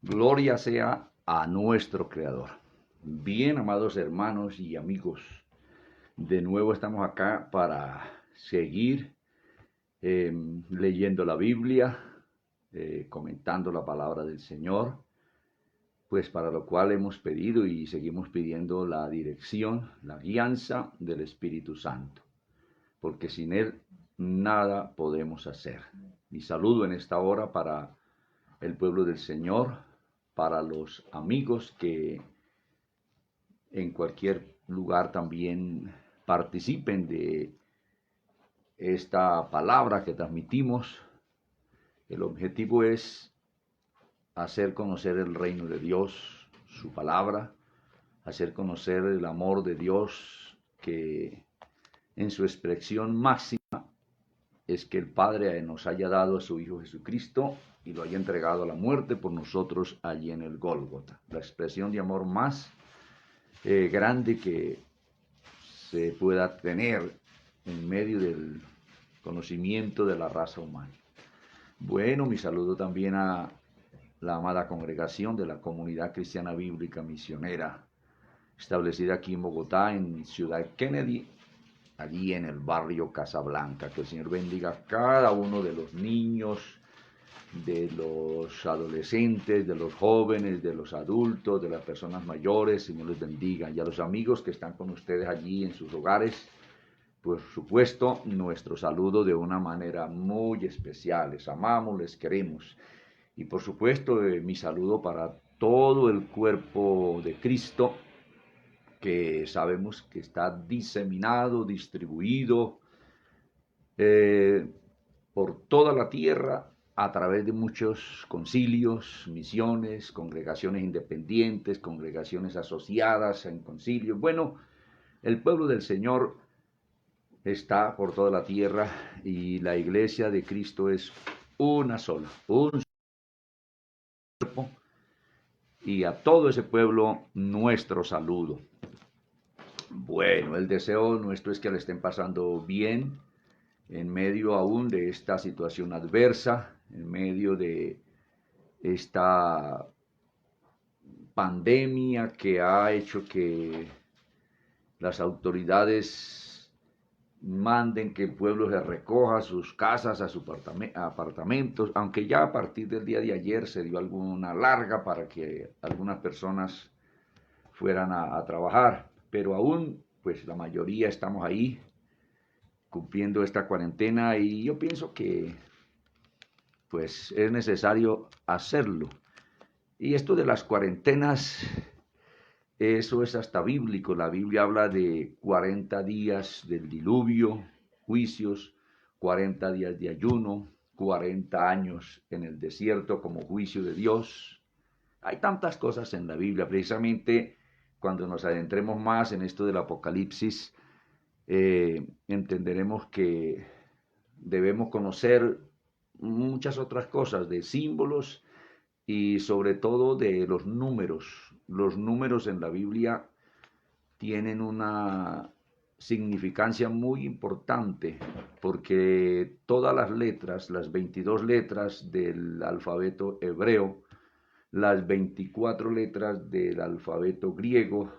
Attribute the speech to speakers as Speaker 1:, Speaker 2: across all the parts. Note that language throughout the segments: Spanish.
Speaker 1: Gloria sea a nuestro Creador. Bien, amados hermanos y amigos, de nuevo estamos acá para seguir leyendo la Biblia, comentando la palabra del Señor, pues para lo cual hemos pedido y seguimos pidiendo la dirección, la guianza del Espíritu Santo, porque sin Él nada podemos hacer. Mi saludo en esta hora para el pueblo del Señor, para los amigos que en cualquier lugar también participen de esta palabra que transmitimos. El objetivo es hacer conocer el reino de Dios, su palabra, hacer conocer el amor de Dios que en su expresión máxima es que el Padre nos haya dado a su Hijo Jesucristo y lo haya entregado a la muerte por nosotros allí en el Gólgota. La expresión de amor más grande que se pueda tener en medio del conocimiento de la raza humana. Bueno, mi saludo también a la amada congregación de la Comunidad Cristiana Bíblica Misionera, establecida aquí en Bogotá, en Ciudad Kennedy, allí en el barrio Casablanca. Que el Señor bendiga a cada uno de los niños, de los adolescentes, de los jóvenes, de los adultos, de las personas mayores. Señor les bendiga. Y a los amigos que están con ustedes allí en sus hogares, por supuesto, nuestro saludo de una manera muy especial. Les amamos, les queremos. Y por supuesto, mi saludo para todo el cuerpo de Cristo, que sabemos que está diseminado, distribuido eh, por toda la tierra a través de muchos concilios, misiones, congregaciones independientes, congregaciones asociadas en concilios. Bueno, el pueblo del Señor está por toda la tierra y la iglesia de Cristo es una sola, un cuerpo, y a todo ese pueblo nuestro saludo. Bueno, el deseo nuestro es que le estén pasando bien en medio aún de esta situación adversa, en medio de esta pandemia que ha hecho que las autoridades manden que el pueblo se recoja a sus casas, a sus apartamentos, aunque ya a partir del día de ayer se dio alguna larga para que algunas personas fueran a trabajar, pero aún pues la mayoría estamos ahí cumpliendo esta cuarentena y yo pienso que pues es necesario hacerlo. Y esto de las cuarentenas, eso es hasta bíblico. La Biblia habla de 40 días del diluvio, juicios, 40 días de ayuno, 40 años en el desierto como juicio de Dios. Hay tantas cosas en la Biblia. Precisamente cuando nos adentremos más en esto del Apocalipsis, entenderemos que debemos conocer muchas otras cosas de símbolos y sobre todo de los números. Los números en la Biblia tienen una significancia muy importante porque todas las letras, las 22 letras del alfabeto hebreo, las 24 letras del alfabeto griego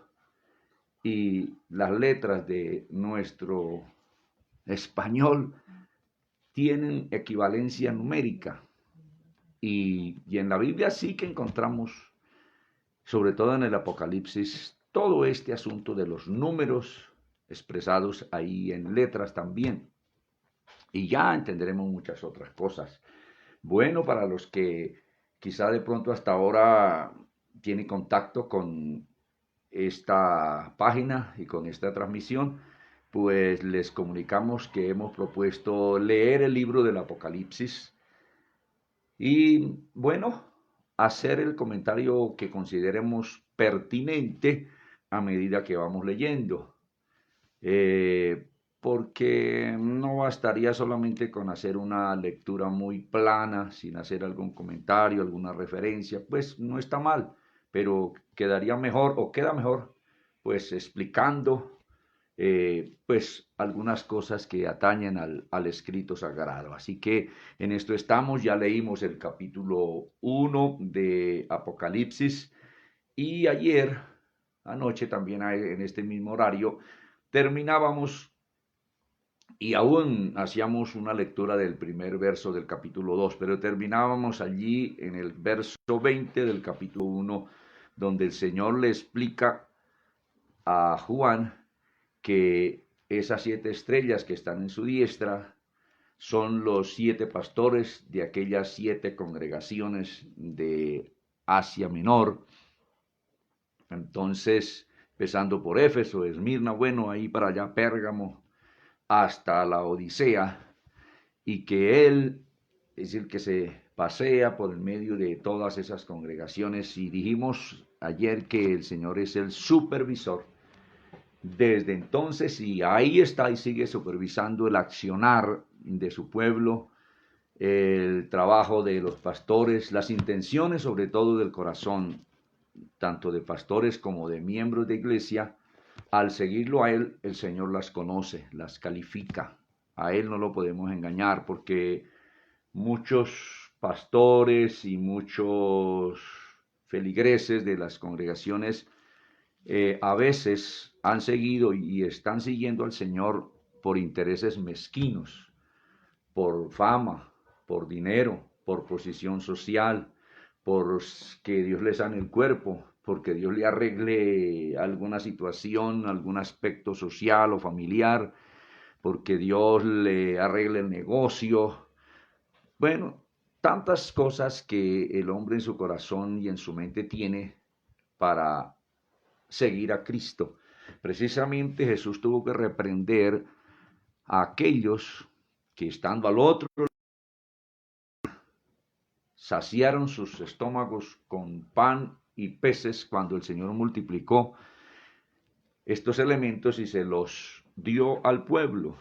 Speaker 1: y las letras de nuestro español tienen equivalencia numérica. Y en la Biblia sí que encontramos, sobre todo en el Apocalipsis, todo este asunto de los números expresados ahí en letras también. Y ya entenderemos muchas otras cosas. Bueno, para los que quizá de pronto hasta ahora tienen contacto con esta página y con esta transmisión, pues les comunicamos que hemos propuesto leer el libro del Apocalipsis y, bueno, hacer el comentario que consideremos pertinente a medida que vamos leyendo. Porque no bastaría solamente con hacer una lectura muy plana, sin hacer algún comentario, alguna referencia, pues no está mal, pero quedaría mejor o queda mejor, pues explicando pues algunas cosas que atañen al escrito sagrado. Así que en esto estamos, ya leímos el capítulo 1 de Apocalipsis y ayer, anoche también en este mismo horario, terminábamos y aún hacíamos una lectura del primer verso del capítulo 2, pero terminábamos allí en el verso 20 del capítulo 1, donde el Señor le explica a Juan que esas 7 estrellas que están en su diestra son los 7 pastores de aquellas 7 congregaciones de Asia Menor. Entonces, empezando por Éfeso, Esmirna, bueno, ahí para allá Pérgamo, hasta la Odisea, y que él es el que se pasea por el medio de todas esas congregaciones. Y dijimos ayer que el Señor es el supervisor desde entonces, y ahí está y sigue supervisando el accionar de su pueblo, el trabajo de los pastores, las intenciones sobre todo del corazón, tanto de pastores como de miembros de iglesia. Al seguirlo a él, el Señor las conoce, las califica. A él no lo podemos engañar porque muchos pastores y muchos feligreses de las congregaciones a veces han seguido y están siguiendo al Señor por intereses mezquinos, por fama, por dinero, por posición social, por que Dios les sane el cuerpo, porque Dios le arregle alguna situación, algún aspecto social o familiar, porque Dios le arregle el negocio. Bueno, tantas cosas que el hombre en su corazón y en su mente tiene para seguir a Cristo. Precisamente Jesús tuvo que reprender a aquellos que estando al otro saciaron sus estómagos con pan y peces cuando el Señor multiplicó estos elementos y se los dio al pueblo.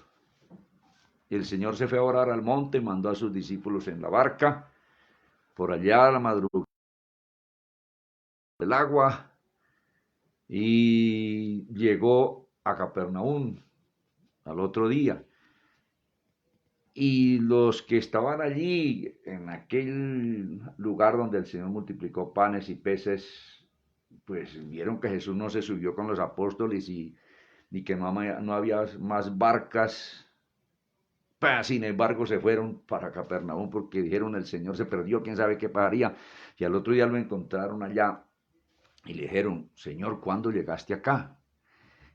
Speaker 1: El Señor se fue a orar al monte, mandó a sus discípulos en la barca, por allá a la madrugada del agua, y llegó a Capernaum al otro día. Y los que estaban allí, en aquel lugar donde el Señor multiplicó panes y peces, pues vieron que Jesús no se subió con los apóstoles y que no había más barcas. Sin embargo, se fueron para Capernaum porque dijeron el Señor se perdió, quién sabe qué pasaría. Y al otro día lo encontraron allá y le dijeron, Señor, ¿cuándo llegaste acá?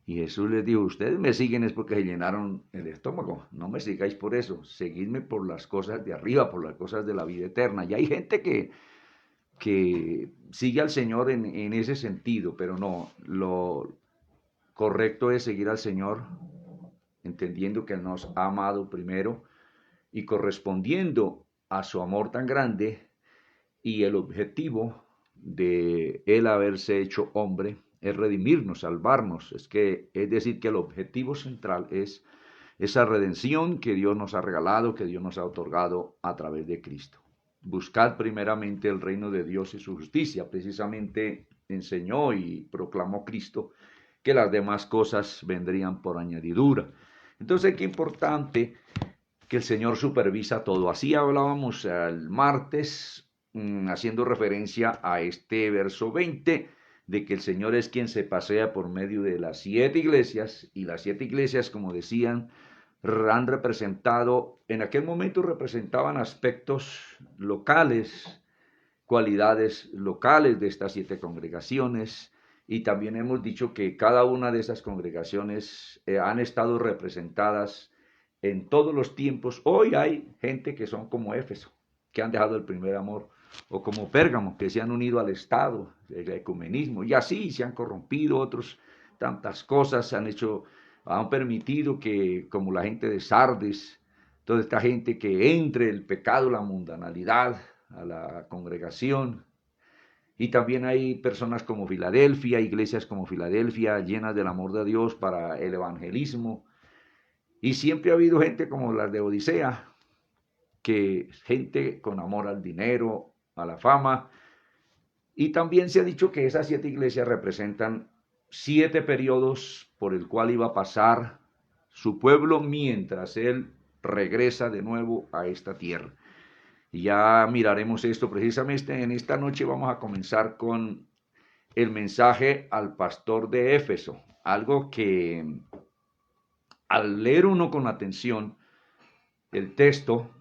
Speaker 1: Y Jesús les dijo, ustedes me siguen es porque se llenaron el estómago, no me sigáis por eso, seguidme por las cosas de arriba, por las cosas de la vida eterna. Y hay gente que sigue al Señor en ese sentido, pero no, lo correcto es seguir al Señor entendiendo que Él nos ha amado primero y correspondiendo a su amor tan grande y el objetivo de Él haberse hecho hombre es redimirnos, salvarnos. Es decir, que el objetivo central es esa redención que Dios nos ha regalado, que Dios nos ha otorgado a través de Cristo. Buscad primeramente el reino de Dios y su justicia. Precisamente enseñó y proclamó Cristo que las demás cosas vendrían por añadidura. Entonces, qué importante que el Señor supervisa todo. Así hablábamos el martes, haciendo referencia a este verso 20, de que el Señor es quien se pasea por medio de las 7 iglesias, y las 7 iglesias, como decían, han representado, en aquel momento representaban aspectos locales, cualidades locales de estas 7 congregaciones, y también hemos dicho que cada una de esas congregaciones han estado representadas en todos los tiempos. Hoy hay gente que son como Éfeso, que han dejado el primer amor, o como Pérgamo, que se han unido al Estado, el ecumenismo, y así se han corrompido otros, tantas cosas han permitido que, como la gente de Sardes, toda esta gente que entre el pecado, la mundanalidad a la congregación. Y también hay personas como Filadelfia, iglesias como Filadelfia, llenas del amor de Dios para el evangelismo. Y siempre ha habido gente como las de Odisea, que gente con amor al dinero, a la fama. Y también se ha dicho que esas 7 iglesias representan 7 periodos por el cual iba a pasar su pueblo mientras él regresa de nuevo a esta tierra. Y ya miraremos esto precisamente en esta noche. Vamos a comenzar con el mensaje al pastor de Éfeso, algo que al leer uno con atención el texto,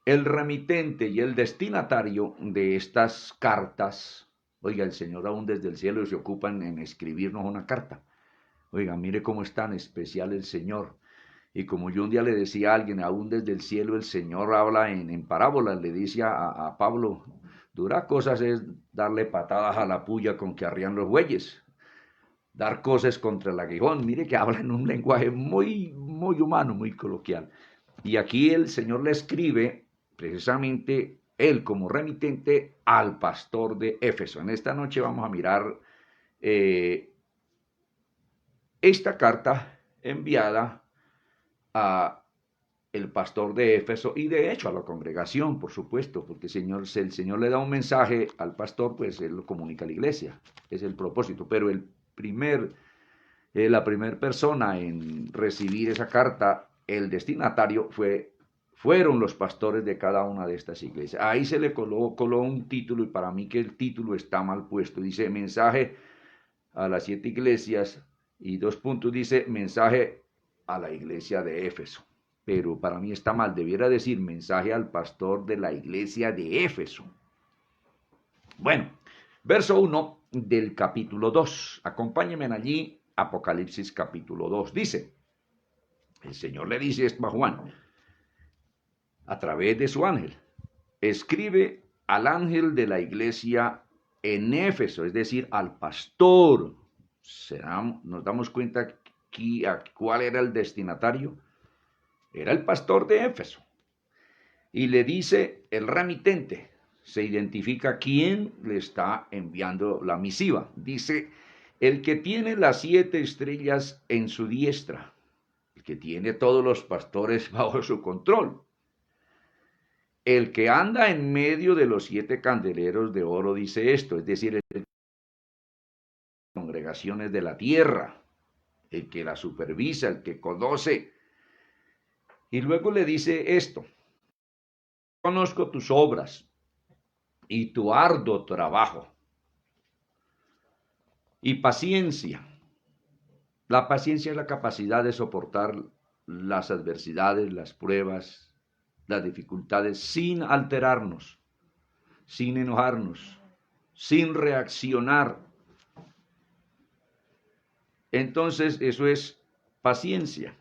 Speaker 1: el remitente y el destinatario de estas cartas, oiga, el Señor aún desde el cielo se ocupan en escribirnos una carta. Oiga, mire cómo es tan especial el Señor. Y como yo un día le decía a alguien, aún desde el cielo el Señor habla en parábolas, le dice a Pablo, dura cosas es darle patadas a la puya con que arrían los bueyes, dar cosas contra el aguijón. Mire que habla en un lenguaje muy, muy humano, muy coloquial. Y aquí el Señor le escribe precisamente él como remitente al pastor de Éfeso. En esta noche vamos a mirar esta carta enviada a el pastor de Éfeso y de hecho a la congregación, por supuesto, porque el Señor le da un mensaje al pastor, pues él lo comunica a la iglesia, es el propósito. Pero la primera persona en recibir esa carta, el destinatario, fueron los pastores de cada una de estas iglesias. Ahí se le colocó un título, y para mí que el título está mal puesto. Dice mensaje a las 7 iglesias, y 2 puntos dice mensaje a la iglesia de Éfeso. Pero para mí está mal, debiera decir mensaje al pastor de la iglesia de Éfeso. Bueno, verso 1 del capítulo 2. Acompáñenme allí, Apocalipsis capítulo 2. Dice, el Señor le dice esto a Juan, a través de su ángel, escribe al ángel de la iglesia en Éfeso, es decir, al pastor. Nos damos cuenta aquí cuál era el destinatario. Era el pastor de Éfeso. Y le dice el remitente, se identifica quién le está enviando la misiva. Dice, el que tiene las 7 estrellas en su diestra, el que tiene todos los pastores bajo su control, el que anda en medio de los 7 candeleros de oro dice esto, es decir, el congregaciones de la tierra, el que la supervisa, el que conoce. Y luego le dice esto, conozco tus obras y tu arduo trabajo y paciencia. La paciencia es la capacidad de soportar las adversidades, las pruebas, las dificultades sin alterarnos, sin enojarnos, sin reaccionar. Entonces eso es paciencia.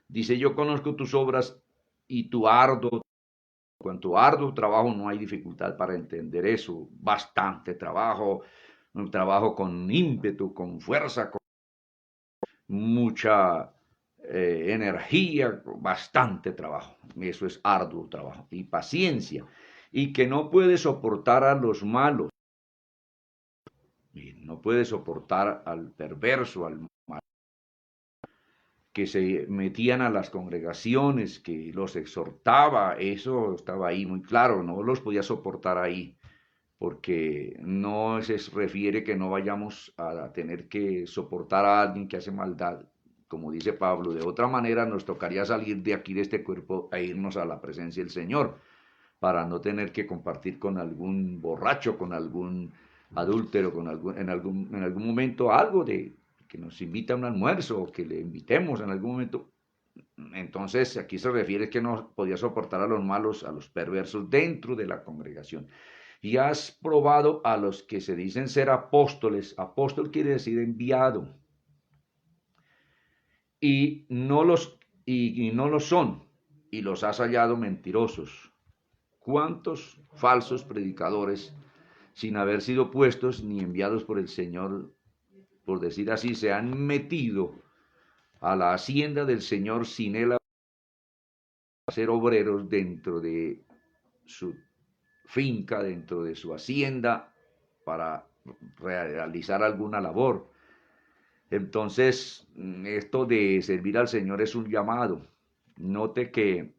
Speaker 1: Dice, yo conozco tus obras y tu arduo. Cuanto arduo trabajo, no hay dificultad para entender eso. Bastante trabajo, un trabajo con ímpetu, con fuerza, con mucha energía, bastante trabajo. Eso es arduo trabajo. Y paciencia. Y que no puede soportar a los malos. Y no puede soportar al perverso, al malo, que se metían a las congregaciones, que los exhortaba. Eso estaba ahí muy claro. No los podía soportar ahí, porque no se refiere que no vayamos a tener que soportar a alguien que hace maldad, como dice Pablo. De otra manera nos tocaría salir de aquí, de este cuerpo, e irnos a la presencia del Señor, para no tener que compartir con algún borracho, con algún adúltero, en algún momento algo de que nos invita a un almuerzo, o que le invitemos en algún momento. Entonces aquí se refiere que no podía soportar a los malos, a los perversos dentro de la congregación. Y has probado a los que se dicen ser apóstoles. Apóstol quiere decir enviado. Y no lo son. Y los has hallado mentirosos. ¿Cuántos falsos predicadores, sin haber sido puestos ni enviados por el Señor, por decir así, se han metido a la hacienda del Señor sin él ser obreros dentro de su finca, dentro de su hacienda, para realizar alguna labor? Entonces, esto de servir al Señor es un llamado. Note que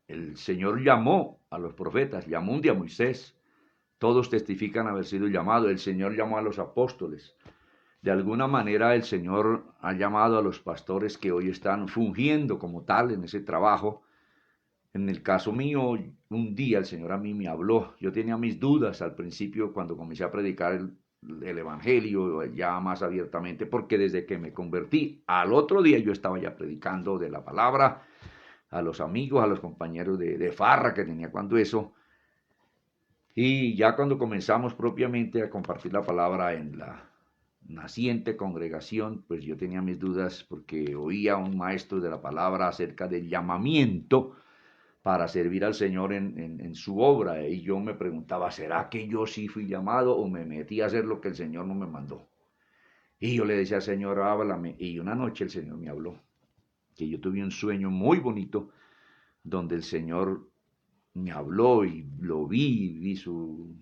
Speaker 1: el Señor llamó a los profetas, llamó un día a Moisés. Todos testifican haber sido llamados. El Señor llamó a los apóstoles. De alguna manera el Señor ha llamado a los pastores que hoy están fungiendo como tal en ese trabajo. En el caso mío, un día el Señor a mí me habló. Yo tenía mis dudas al principio cuando comencé a predicar el Evangelio ya más abiertamente, porque desde que me convertí, al otro día yo estaba ya predicando de la palabra a los amigos, a los compañeros de farra que tenía cuando eso. Y ya cuando comenzamos propiamente a compartir la palabra en la naciente congregación, pues yo tenía mis dudas porque oía a un maestro de la palabra acerca del llamamiento para servir al Señor en su obra. Y yo me preguntaba, ¿será que yo sí fui llamado o me metí a hacer lo que el Señor no me mandó? Y yo le decía al Señor, háblame. Y una noche el Señor me habló, que yo tuve un sueño muy bonito donde el Señor me habló y lo vi su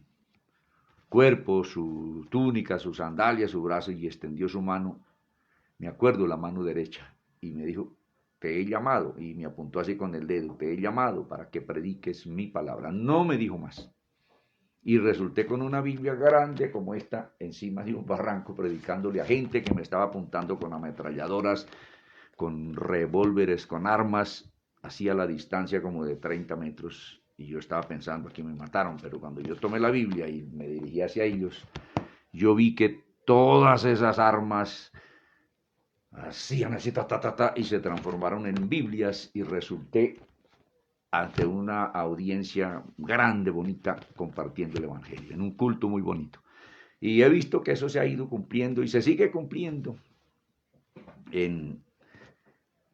Speaker 1: cuerpo, su túnica, sus sandalias, su brazo, y extendió su mano, me acuerdo, la mano derecha, y me dijo, te he llamado, y me apuntó así con el dedo, te he llamado para que prediques mi palabra. No me dijo más. Y resulté con una Biblia grande como esta, encima de un barranco, predicándole a gente que me estaba apuntando con ametralladoras, con revólveres, con armas, así a la distancia como de 30 metros. Y yo estaba pensando, aquí me mataron, pero cuando yo tomé la Biblia y me dirigí hacia ellos, yo vi que todas esas armas hacían así, y se transformaron en Biblias, y resulté ante una audiencia grande, bonita, compartiendo el Evangelio, en un culto muy bonito. Y he visto que eso se ha ido cumpliendo y se sigue cumpliendo en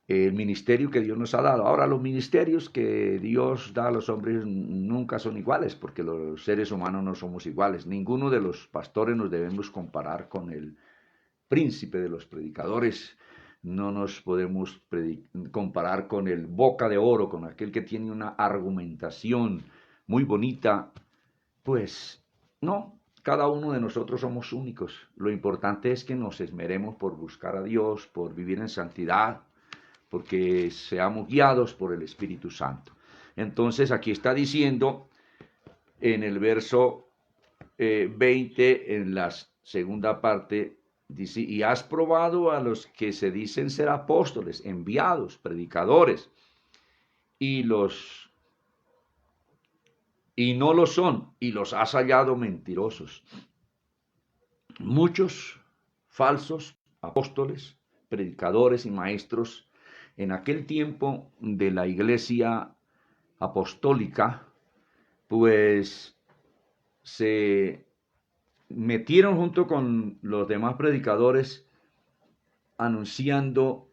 Speaker 1: el ministerio que Dios nos ha dado. Ahora, los ministerios que Dios da a los hombres nunca son iguales, porque los seres humanos no somos iguales. Ninguno de los pastores nos debemos comparar con el príncipe de los predicadores. No nos podemos comparar con el boca de oro, con aquel que tiene una argumentación muy bonita. Pues no, cada uno de nosotros somos únicos. Lo importante es que nos esmeremos por buscar a Dios, por vivir en santidad, porque seamos guiados por el Espíritu Santo. Entonces aquí está diciendo en el verso 20, en la segunda parte, dice, y has probado a los que se dicen ser apóstoles, enviados, predicadores, y no lo son, y los has hallado mentirosos. Muchos falsos apóstoles, predicadores y maestros en aquel tiempo de la iglesia apostólica, pues se metieron junto con los demás predicadores anunciando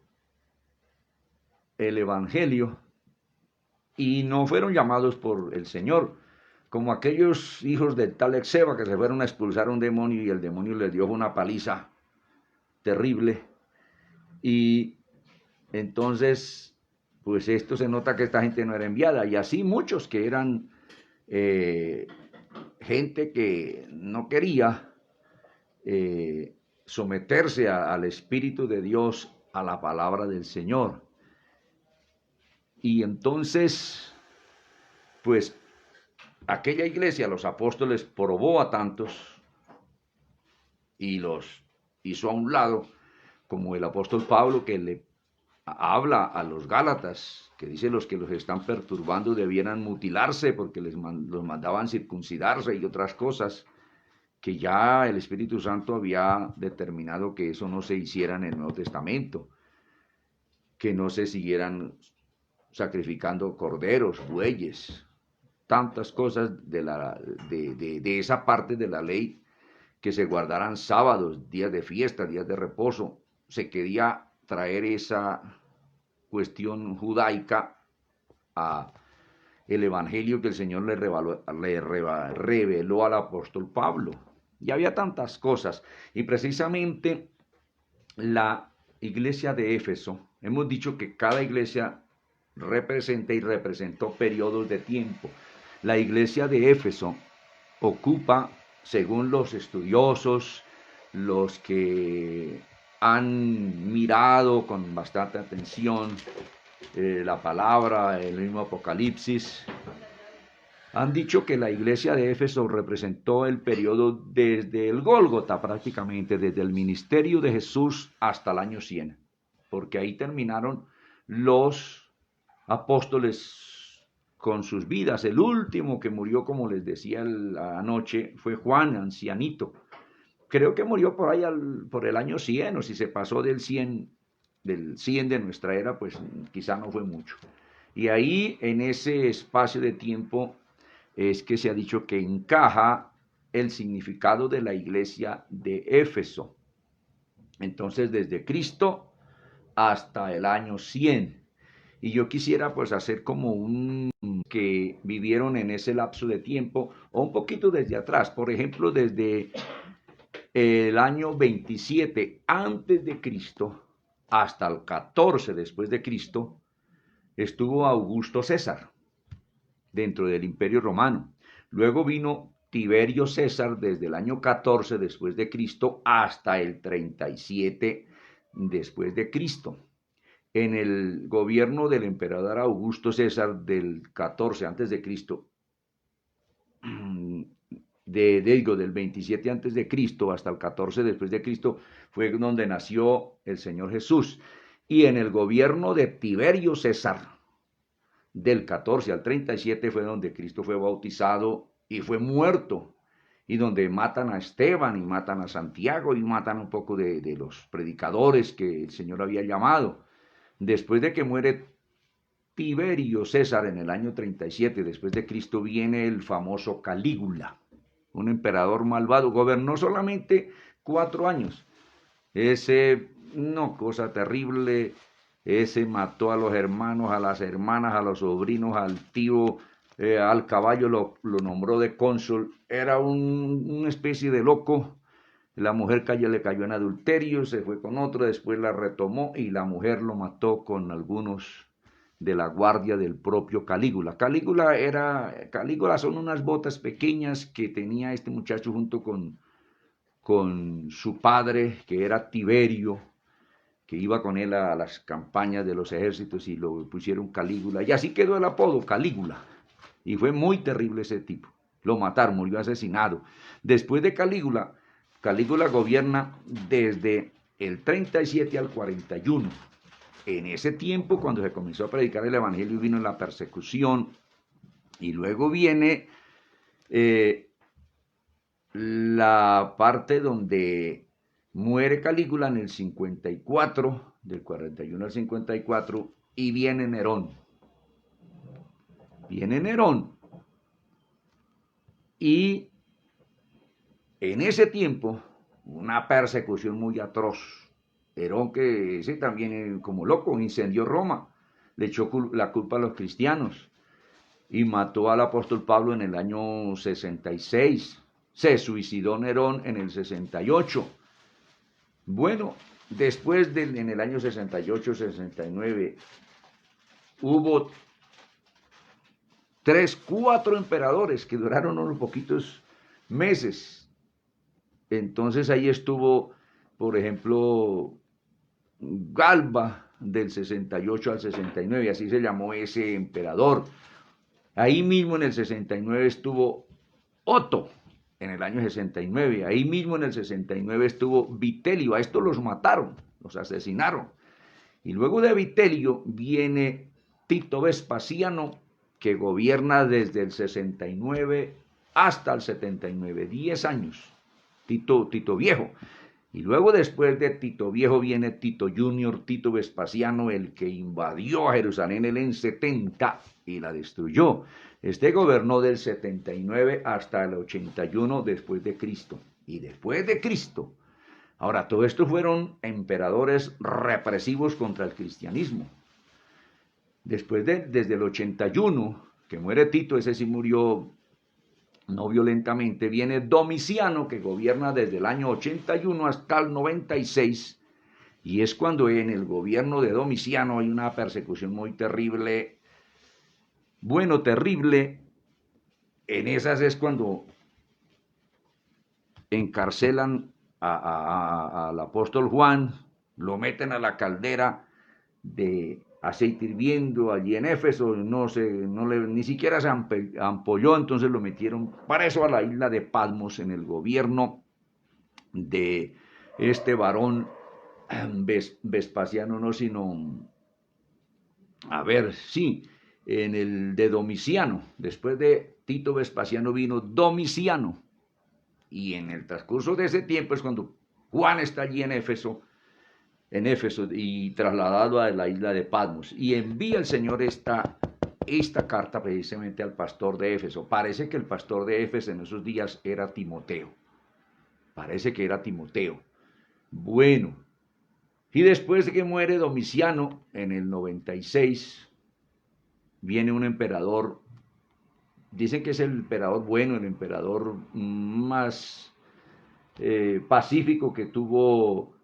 Speaker 1: el Evangelio y no fueron llamados por el Señor, como aquellos hijos del tal Exeba que se fueron a expulsar a un demonio y el demonio les dio una paliza terrible. Y entonces, pues esto se nota que esta gente no era enviada, y así muchos que eran gente que no quería someterse al Espíritu de Dios, a la palabra del Señor. Y entonces, pues aquella iglesia, los apóstoles, probó a tantos y los hizo a un lado, como el apóstol Pablo, que le habla a los Gálatas, que dice los que los están perturbando debieran mutilarse porque los mandaban circuncidarse y otras cosas, que ya el Espíritu Santo había determinado que eso no se hiciera en el Nuevo Testamento, que no se siguieran sacrificando corderos, bueyes, tantas cosas de esa parte de la ley, que se guardaran sábados, días de fiesta, días de reposo. Se quería traer esa cuestión judaica a el evangelio que el Señor le reveló al apóstol Pablo. Y había tantas cosas. Y precisamente la iglesia de Éfeso, hemos dicho que cada iglesia representa y representó periodos de tiempo. La iglesia de Éfeso ocupa, según los estudiosos, los que han mirado con bastante atención la palabra, el mismo Apocalipsis, Han dicho que la iglesia de Éfeso representó el periodo desde el Gólgota prácticamente, desde el ministerio de Jesús hasta el año 100, porque ahí terminaron los apóstoles con sus vidas. El último que murió, como les decía anoche, fue Juan, ancianito. Creo que murió por ahí por el año 100, o si se pasó del 100 de nuestra era, pues quizá no fue mucho. Y ahí, en ese espacio de tiempo, es que se ha dicho que encaja el significado de la iglesia de Éfeso. Entonces, desde Cristo hasta el año 100. Y yo quisiera pues hacer como que vivieron en ese lapso de tiempo, o un poquito desde atrás, por ejemplo, desde el año 27 antes de Cristo hasta el 14 después de Cristo, estuvo Augusto César dentro del Imperio Romano. Luego vino Tiberio César desde el año 14 después de Cristo hasta el 37 después de Cristo. En el gobierno del emperador Augusto César del 14 antes de Cristo, del 27 antes de Cristo hasta el 14 después de Cristo, fue donde nació el Señor Jesús. Y en el gobierno de Tiberio César, del 14 al 37, fue donde Cristo fue bautizado y fue muerto, y donde matan a Esteban y matan a Santiago y matan un poco de los predicadores que el Señor había llamado. Después de que muere Tiberio César en el año 37 después de Cristo, viene el famoso Calígula, un emperador malvado. Gobernó solamente 4 años. Cosa terrible. Ese mató a los hermanos, a las hermanas, a los sobrinos, al tío, al caballo lo nombró de cónsul. Era una especie de loco. La mujer le cayó en adulterio, se fue con otro, después la retomó y la mujer lo mató con algunos de la guardia del propio Calígula. Calígula son unas botas pequeñas que tenía este muchacho junto con su padre, que era Tiberio, que iba con él a las campañas de los ejércitos, y lo pusieron Calígula. Y así quedó el apodo, Calígula. Y fue muy terrible ese tipo. Lo mataron, murió asesinado. Después de Calígula, Calígula gobierna desde el 37 al 41. En ese tiempo, cuando se comenzó a predicar el evangelio, vino la persecución, y luego viene la parte donde muere Calígula en el 54, del 41 al 54, y viene Nerón. Viene Nerón, y en ese tiempo, una persecución muy atroz. Nerón, que ese también como loco, incendió Roma, le echó la culpa a los cristianos y mató al apóstol Pablo en el año 66. Se suicidó Nerón en el 68. Bueno, después en el año 68, 69, hubo 4 emperadores que duraron unos poquitos meses. Entonces ahí estuvo, por ejemplo, Galba del 68 al 69, así se llamó ese emperador. Ahí mismo en el 69 estuvo Otto, en el año 69. Ahí mismo en el 69 estuvo Vitelio. A estos los mataron, los asesinaron. Y luego de Vitelio viene Tito Vespasiano, que gobierna desde el 69 hasta el 79, 10 años. Tito Viejo. Y luego, después de Tito Viejo, viene Tito Junior, Tito Vespasiano, el que invadió a Jerusalén en 70 y la destruyó. Este gobernó del 79 hasta el 81 después de Cristo. Y después de Cristo. Ahora, todo esto fueron emperadores represivos contra el cristianismo. Desde el 81, que muere Tito, ese sí murió no violentamente, viene Domiciano, que gobierna desde el año 81 hasta el 96, y es cuando en el gobierno de Domiciano hay una persecución muy terrible. Bueno, terrible, en esas es cuando encarcelan al apóstol Juan, lo meten a la caldera aceite hirviendo allí en Éfeso, ni siquiera se ampolló, entonces lo metieron para eso a la isla de Patmos en el gobierno de este varón Vespasiano, no, sino, a ver, sí, en el de Domiciano. Después de Tito Vespasiano vino Domiciano, y en el transcurso de ese tiempo es cuando Juan está allí en Éfeso y trasladado a la isla de Patmos, y envía el Señor esta carta precisamente al pastor de Éfeso. Parece que el pastor de Éfeso en esos días era Timoteo. Parece que era Timoteo. Bueno, y después de que muere Domiciano en el 96, viene un emperador. Dicen que es el emperador bueno, el emperador más pacífico que tuvo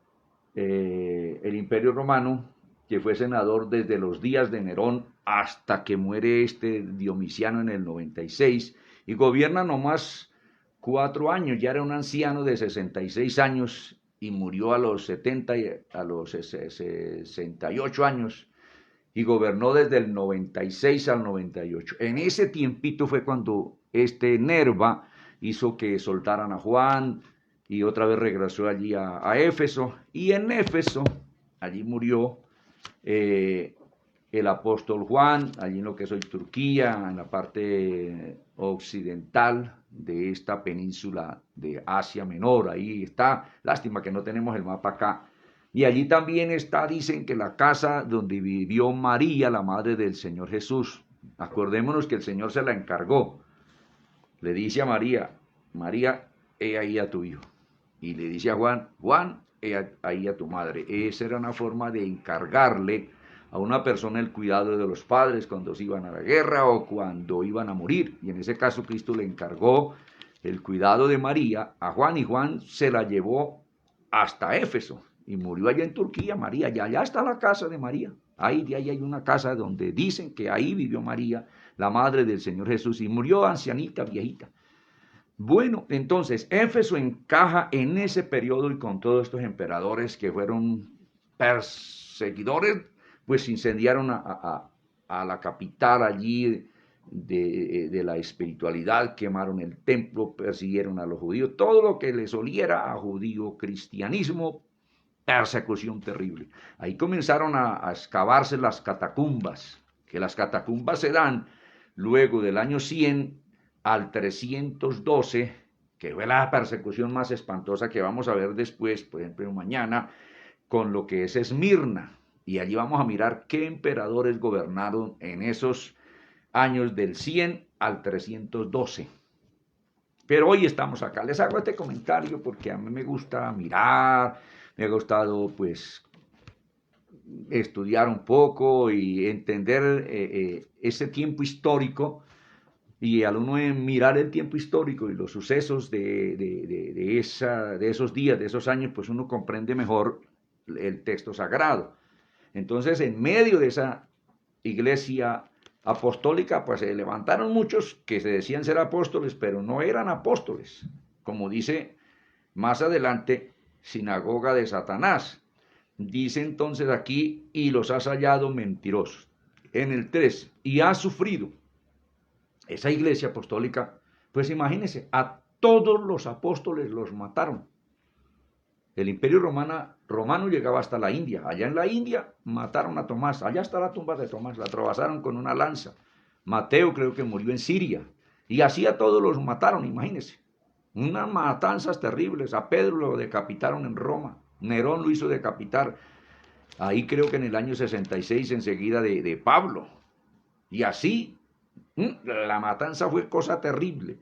Speaker 1: el Imperio Romano, que fue senador desde los días de Nerón hasta que muere este Domiciano en el 96, y gobierna nomás 4 años. Ya era un anciano de 66 años y murió a los 68 años, y gobernó desde el 96 al 98. En ese tiempito fue cuando Nerva hizo que soltaran a Juan, y otra vez regresó allí a Éfeso, y en Éfeso, allí murió el apóstol Juan, allí en lo que es hoy Turquía, en la parte occidental de esta península de Asia Menor. Ahí está, lástima que no tenemos el mapa acá. Y allí también está, dicen, que la casa donde vivió María, la madre del Señor Jesús. Acordémonos que el Señor se la encargó. Le dice a María, María, he ahí a tu hijo. Y le dice a Juan, Juan, he ahí a tu madre. Esa era una forma de encargarle a una persona el cuidado de los padres cuando se iban a la guerra o cuando iban a morir. Y en ese caso Cristo le encargó el cuidado de María a Juan, y Juan se la llevó hasta Éfeso y murió allá en Turquía. María, allá está la casa de María. Ahí hay una casa donde dicen que ahí vivió María, la madre del Señor Jesús, y murió ancianita, viejita. Bueno, entonces Éfeso encaja en ese periodo, y con todos estos emperadores que fueron perseguidores, pues incendiaron a la capital allí de la espiritualidad, quemaron el templo, persiguieron a los judíos, todo lo que les oliera a judío cristianismo, persecución terrible. Ahí comenzaron a excavarse las catacumbas, que las catacumbas se dan luego del año 100 al 312, que fue la persecución más espantosa que vamos a ver después, por ejemplo mañana, con lo que es Esmirna. Y allí vamos a mirar qué emperadores gobernaron en esos años del 100 al 312. Pero hoy estamos acá. Les hago este comentario porque a mí me gusta mirar, me ha gustado pues estudiar un poco y entender ese tiempo histórico. Y al uno mirar el tiempo histórico y los sucesos de esos días, de esos años, pues uno comprende mejor el texto sagrado. Entonces, en medio de esa iglesia apostólica, pues se levantaron muchos que se decían ser apóstoles, pero no eran apóstoles. Como dice más adelante, sinagoga de Satanás. Dice entonces aquí, y los has hallado mentirosos. En el 3, y has sufrido. Esa iglesia apostólica, pues imagínense, a todos los apóstoles los mataron. El imperio romano llegaba hasta la India. Allá en la India mataron a Tomás. Allá está la tumba de Tomás. La atravesaron con una lanza. Mateo creo que murió en Siria. Y así a todos los mataron, imagínense. Unas matanzas terribles. A Pedro lo decapitaron en Roma. Nerón lo hizo decapitar. Ahí creo que en el año 66 enseguida de Pablo. Y así la matanza fue cosa terrible.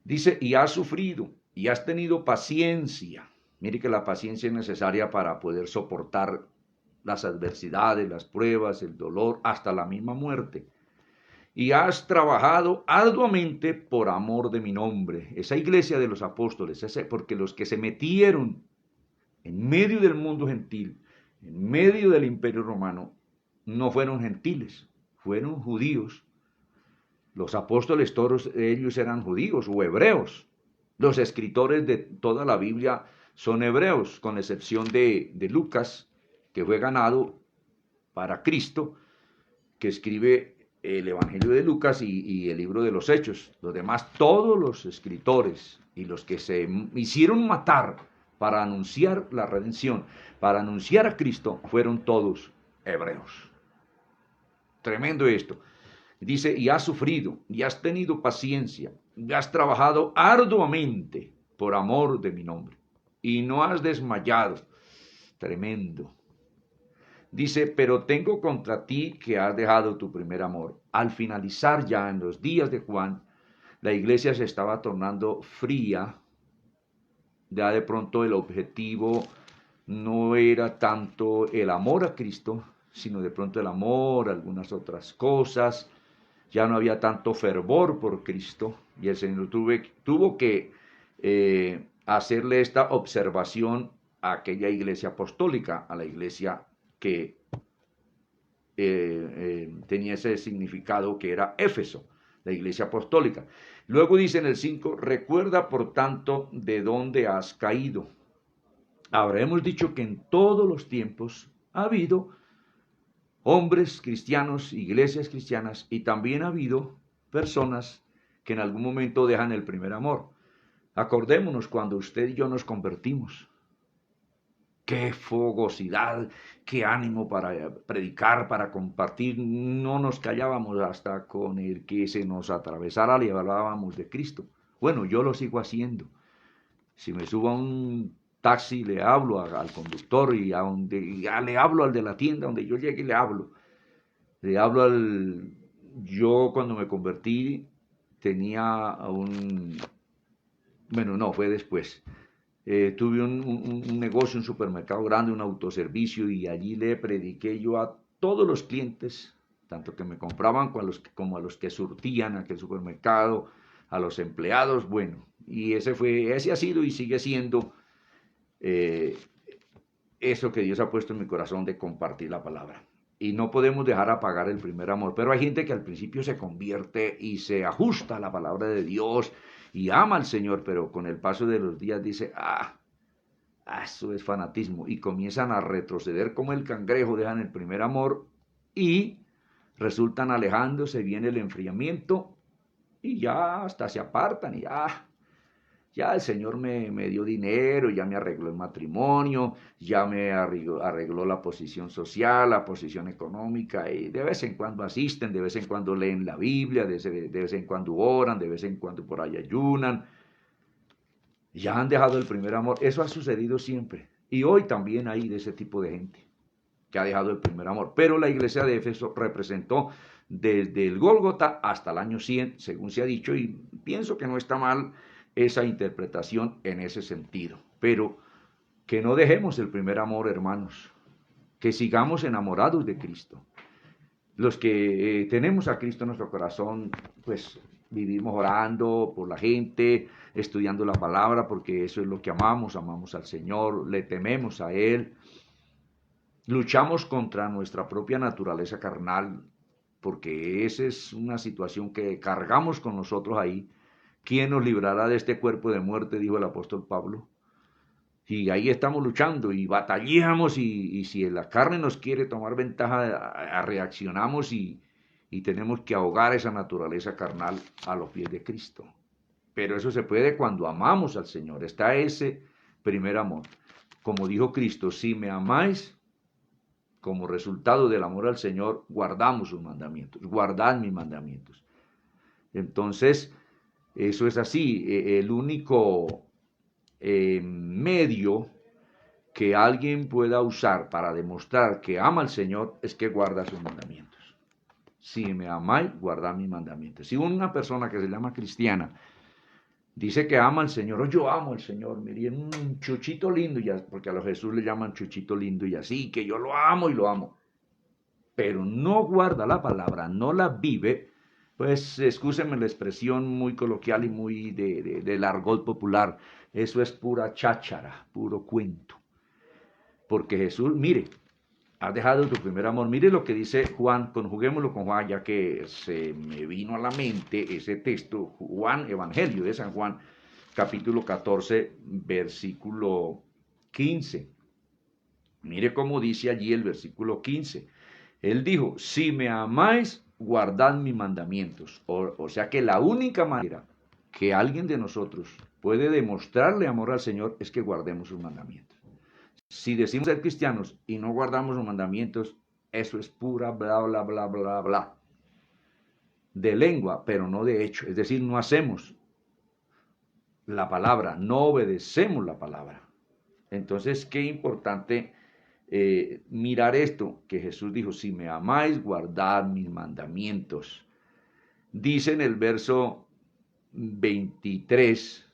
Speaker 1: Dice, y has sufrido, y has tenido paciencia. Mire que la paciencia es necesaria para poder soportar las adversidades, las pruebas, el dolor, hasta la misma muerte. Y has trabajado arduamente por amor de mi nombre. Esa iglesia de los apóstoles, porque los que se metieron en medio del mundo gentil, en medio del imperio romano, no fueron gentiles, fueron judíos. Los apóstoles, todos ellos eran judíos o hebreos. Los escritores de toda la Biblia son hebreos, con excepción de Lucas, que fue ganado para Cristo, que escribe el Evangelio de Lucas y el libro de los Hechos. Los demás, todos los escritores y los que se hicieron matar para anunciar la redención, para anunciar a Cristo, fueron todos hebreos. Tremendo esto. Dice, y has sufrido, y has tenido paciencia, y has trabajado arduamente por amor de mi nombre, y no has desmayado. Tremendo. Dice, pero tengo contra ti que has dejado tu primer amor. Al finalizar ya en los días de Juan, la iglesia se estaba tornando fría. Ya de pronto el objetivo no era tanto el amor a Cristo, sino de pronto el amor a algunas otras cosas. Ya no había tanto fervor por Cristo, y el Señor tuvo que hacerle esta observación a aquella iglesia apostólica, a la iglesia que tenía ese significado que era Éfeso, la iglesia apostólica. Luego dice en el 5, recuerda por tanto de dónde has caído. Ahora hemos dicho que en todos los tiempos ha habido hombres cristianos, iglesias cristianas, y también ha habido personas que en algún momento dejan el primer amor. Acordémonos cuando usted y yo nos convertimos. Qué fogosidad, qué ánimo para predicar, para compartir. No nos callábamos hasta con el que se nos atravesara, le hablábamos de Cristo. Bueno, yo lo sigo haciendo. Si me subo a un taxi, le hablo al conductor y le hablo al de la tienda, donde yo llegue, le hablo. Le hablo Yo cuando me convertí tenía bueno, no, fue después. Tuve un negocio, un supermercado grande, un autoservicio, y allí le prediqué yo a todos los clientes, tanto que me compraban como a los que surtían aquel supermercado, a los empleados, bueno, y ese ha sido y sigue siendo eso que Dios ha puesto en mi corazón de compartir la palabra. Y no podemos dejar apagar el primer amor, pero hay gente que al principio se convierte y se ajusta a la palabra de Dios y ama al Señor, pero con el paso de los días dice, eso es fanatismo, y comienzan a retroceder como el cangrejo, dejan el primer amor y resultan alejándose, viene el enfriamiento y ya hasta se apartan y ya el Señor me dio dinero, ya me arregló el matrimonio, ya me arregló la posición social, la posición económica, y de vez en cuando asisten, de vez en cuando leen la Biblia, de vez en cuando oran, de vez en cuando por ahí ayunan. Ya han dejado el primer amor. Eso ha sucedido siempre. Y hoy también hay de ese tipo de gente que ha dejado el primer amor. Pero la iglesia de Éfeso representó desde el Gólgota hasta el año 100, según se ha dicho, y pienso que no está mal esa interpretación en ese sentido. Pero que no dejemos el primer amor, hermanos. Que sigamos enamorados de Cristo. Los que tenemos a Cristo en nuestro corazón, pues vivimos orando por la gente, estudiando la palabra, porque eso es lo que amamos al Señor, le tememos a Él. Luchamos contra nuestra propia naturaleza carnal, porque esa es una situación que cargamos con nosotros ahí. ¿Quién nos librará de este cuerpo de muerte?, dijo el apóstol Pablo. Y ahí estamos luchando y batallamos, y si la carne nos quiere tomar ventaja, reaccionamos y tenemos que ahogar esa naturaleza carnal a los pies de Cristo. Pero eso se puede cuando amamos al Señor. Está ese primer amor. Como dijo Cristo, si me amáis, como resultado del amor al Señor, guardamos sus mandamientos, guardad mis mandamientos. Entonces, eso es así. El único medio que alguien pueda usar para demostrar que ama al Señor es que guarda sus mandamientos. Si me amáis, guardad mis mandamientos. Si una persona que se llama cristiana dice que ama al Señor, o yo amo al Señor, miren, un chuchito lindo, ya, porque a los Jesús le llaman chuchito lindo y así, que yo lo amo y lo amo, pero no guarda la palabra, no la vive, pues excúsenme la expresión muy coloquial y muy del argot popular, eso es pura cháchara, puro cuento. Porque Jesús, mire, has dejado tu primer amor. Mire lo que dice Juan, conjuguémoslo con Juan, ya que se me vino a la mente ese texto, Juan, Evangelio de San Juan, capítulo 14, versículo 15. Mire cómo dice allí el versículo 15. Él dijo, si me amáis, guardad mis mandamientos. O sea que la única manera que alguien de nosotros puede demostrarle amor al Señor es que guardemos sus mandamientos. Si decimos ser cristianos y no guardamos los mandamientos, eso es pura bla, bla, bla, bla, bla. De lengua, pero no de hecho. Es decir, no hacemos la palabra, no obedecemos la palabra. Entonces, qué importante mirar esto, que Jesús dijo, si me amáis, guardad mis mandamientos. Dice en el verso 23,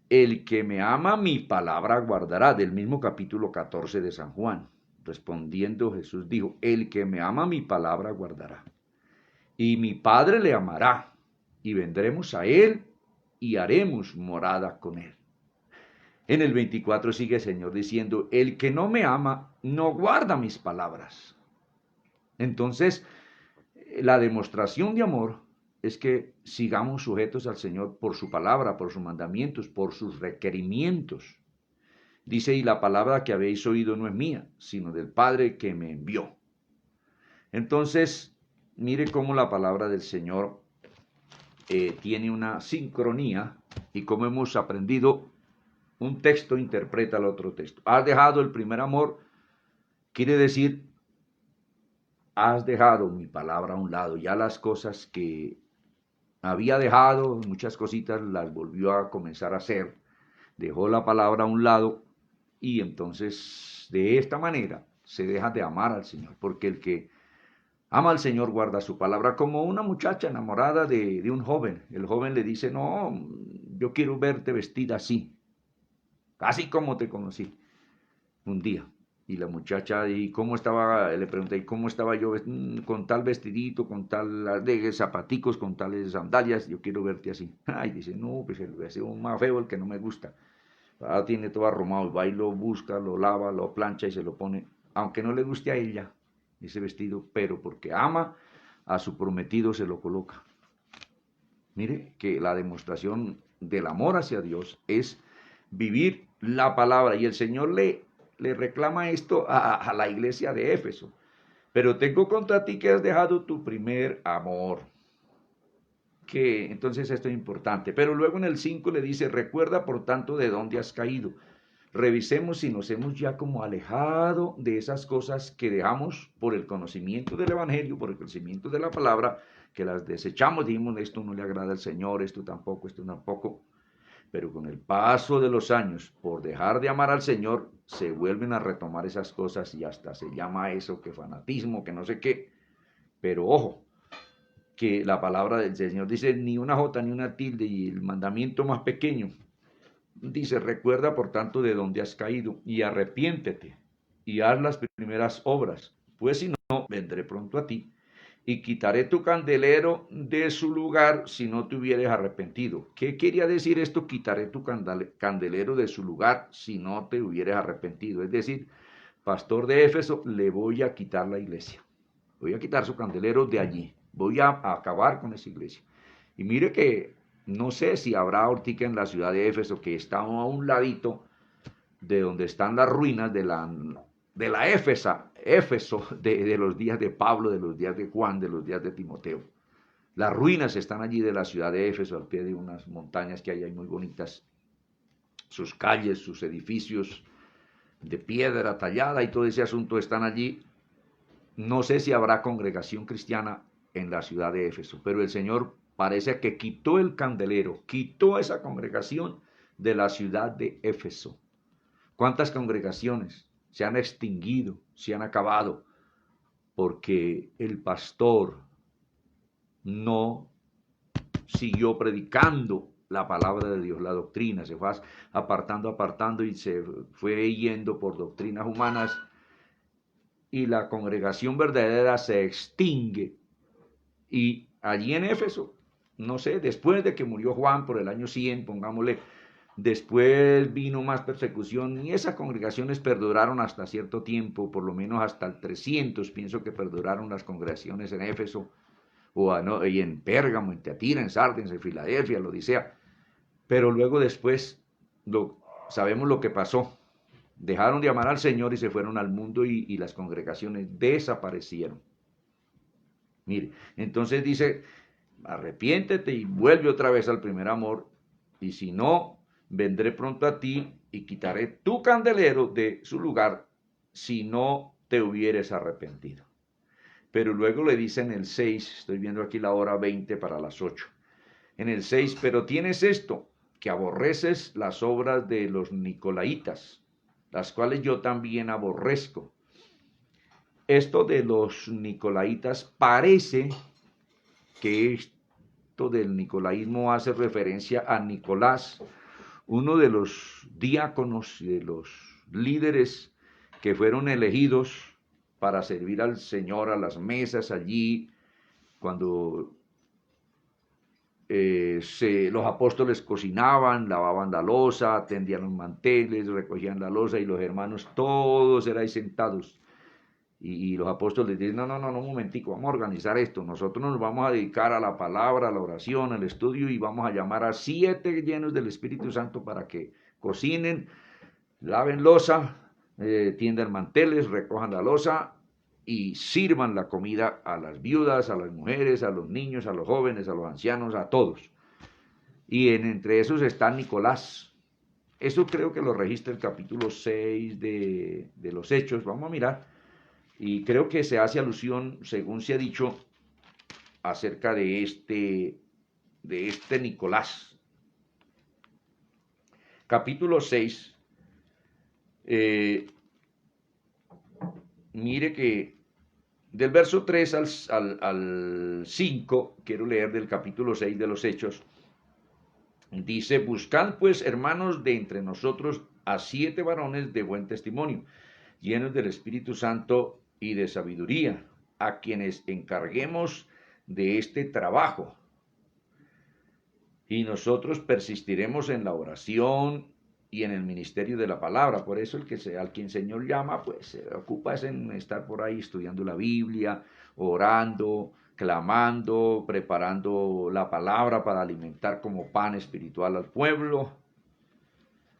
Speaker 1: el que me ama mi palabra guardará, del mismo capítulo 14 de San Juan. Respondiendo Jesús dijo, el que me ama mi palabra guardará. Y mi Padre le amará, y vendremos a él y haremos morada con él. En el 24 sigue el Señor diciendo, el que no me ama no guarda mis palabras. Entonces, la demostración de amor es que sigamos sujetos al Señor por su palabra, por sus mandamientos, por sus requerimientos. Dice, y la palabra que habéis oído no es mía, sino del Padre que me envió. Entonces, mire cómo la palabra del Señor tiene una sincronía y cómo hemos aprendido, un texto interpreta el otro texto. Has dejado el primer amor, quiere decir, has dejado mi palabra a un lado. Ya las cosas que había dejado, muchas cositas las volvió a comenzar a hacer. Dejó la palabra a un lado y entonces de esta manera se deja de amar al Señor. Porque el que ama al Señor guarda su palabra, como una muchacha enamorada de un joven. El joven le dice, no, yo quiero verte vestida así, así como te conocí un día. Y la muchacha, ¿y cómo estaba? Le pregunté, ¿y cómo estaba yo? Con tal vestidito, con tal de zapaticos, con tales sandalias, yo quiero verte así. Ay, dice, no, pues el vestido más feo, el que no me gusta. Ahora tiene todo arrumado, va y lo busca, lo lava, lo plancha y se lo pone, aunque no le guste a ella ese vestido, pero porque ama a su prometido se lo coloca. Mire que la demostración del amor hacia Dios es vivir la palabra, y el Señor le reclama esto a la iglesia de Éfeso. Pero tengo contra ti que has dejado tu primer amor. Que entonces esto es importante. Pero luego en el 5 le dice, recuerda por tanto de dónde has caído. Revisemos si nos hemos ya como alejado de esas cosas que dejamos por el conocimiento del Evangelio, por el conocimiento de la palabra, que las desechamos, dijimos, esto no le agrada al Señor, esto tampoco. Pero con el paso de los años, por dejar de amar al Señor, se vuelven a retomar esas cosas y hasta se llama eso que fanatismo, que no sé qué. Pero ojo, que la palabra del Señor dice ni una jota ni una tilde, y el mandamiento más pequeño dice, recuerda por tanto de dónde has caído y arrepiéntete y haz las primeras obras, pues si no, vendré pronto a ti y quitaré tu candelero de su lugar si no te hubieres arrepentido. ¿Qué quería decir esto? Quitaré tu candelero de su lugar si no te hubieres arrepentido. Es decir, pastor de Éfeso, le voy a quitar la iglesia. Voy a quitar su candelero de allí. Voy a acabar con esa iglesia. Y mire que no sé si habrá hortica en la ciudad de Éfeso, que está a un ladito de donde están las ruinas de la Éfeso de los días de Pablo, de los días de Juan, de los días de Timoteo. Las ruinas están allí de la ciudad de Éfeso, al pie de unas montañas que hay ahí muy bonitas. Sus calles, sus edificios de piedra tallada y todo ese asunto están allí. No sé si habrá congregación cristiana en la ciudad de Éfeso, pero el Señor parece que quitó el candelero, quitó esa congregación de la ciudad de Éfeso. ¿Cuántas congregaciones se han extinguido, se han acabado? Porque el pastor no siguió predicando la palabra de Dios, la doctrina, se fue apartando y se fue yendo por doctrinas humanas, y la congregación verdadera se extingue. Y allí en Éfeso, no sé, después de que murió Juan por el año 100, pongámosle, después vino más persecución y esas congregaciones perduraron hasta cierto tiempo, por lo menos hasta el 300, pienso que perduraron las congregaciones en Éfeso, y en Pérgamo, en Teatira, en Sardes, en Filadelfia, en la Odisea. Pero luego después sabemos lo que pasó. Dejaron de amar al Señor y se fueron al mundo y las congregaciones desaparecieron. Mire, entonces dice, arrepiéntete y vuelve otra vez al primer amor, y si no, vendré pronto a ti y quitaré tu candelero de su lugar si no te hubieres arrepentido. Pero luego le dice en el 6, estoy viendo aquí la hora 20 para las 8, en el 6, pero tienes esto, que aborreces las obras de los nicolaitas, las cuales yo también aborrezco. Esto de los nicolaitas parece que esto del nicolaísmo hace referencia a Nicolás, uno de los diáconos y de los líderes que fueron elegidos para servir al Señor a las mesas allí, cuando los apóstoles cocinaban, lavaban la loza, tendían los manteles, recogían la loza y los hermanos todos eran ahí sentados. Y los apóstoles dicen, no, un momentico, vamos a organizar esto. Nosotros nos vamos a dedicar a la palabra, a la oración, al estudio y vamos a llamar a 7 llenos del Espíritu Santo para que cocinen, laven loza, tiendan manteles, recojan la loza y sirvan la comida a las viudas, a las mujeres, a los niños, a los jóvenes, a los ancianos, a todos. Y entre esos está Nicolás. Eso creo que lo registra el capítulo 6 de los Hechos. Vamos a mirar. Y creo que se hace alusión, según se ha dicho, acerca de este Nicolás. Capítulo 6. Mire que del verso 3 al 5, quiero leer del capítulo 6 de los Hechos, dice, buscad pues, hermanos, de entre nosotros a 7 varones de buen testimonio, llenos del Espíritu Santo y de sabiduría, a quienes encarguemos de este trabajo. Y nosotros persistiremos en la oración y en el ministerio de la palabra. Por eso al quien el Señor llama, pues se ocupa en estar por ahí estudiando la Biblia, orando, clamando, preparando la palabra para alimentar como pan espiritual al pueblo.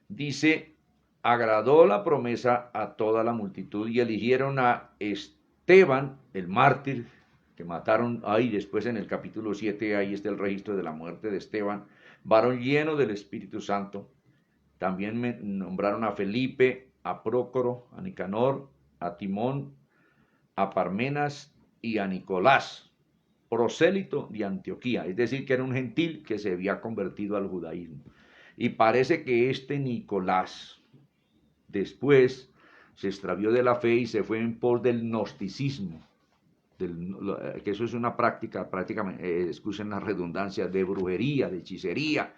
Speaker 1: Dice, agradó la promesa a toda la multitud y eligieron a Esteban, el mártir, que mataron ahí después en el capítulo 7, ahí está el registro de la muerte de Esteban, varón lleno del Espíritu Santo. También nombraron a Felipe, a Prócoro, a Nicanor, a Timón, a Parmenas y a Nicolás, prosélito de Antioquía, es decir, que era un gentil que se había convertido al judaísmo. Y parece que este Nicolás después se extravió de la fe y se fue en pos del gnosticismo, que eso es una prácticamente, excusen la redundancia, de brujería, de hechicería,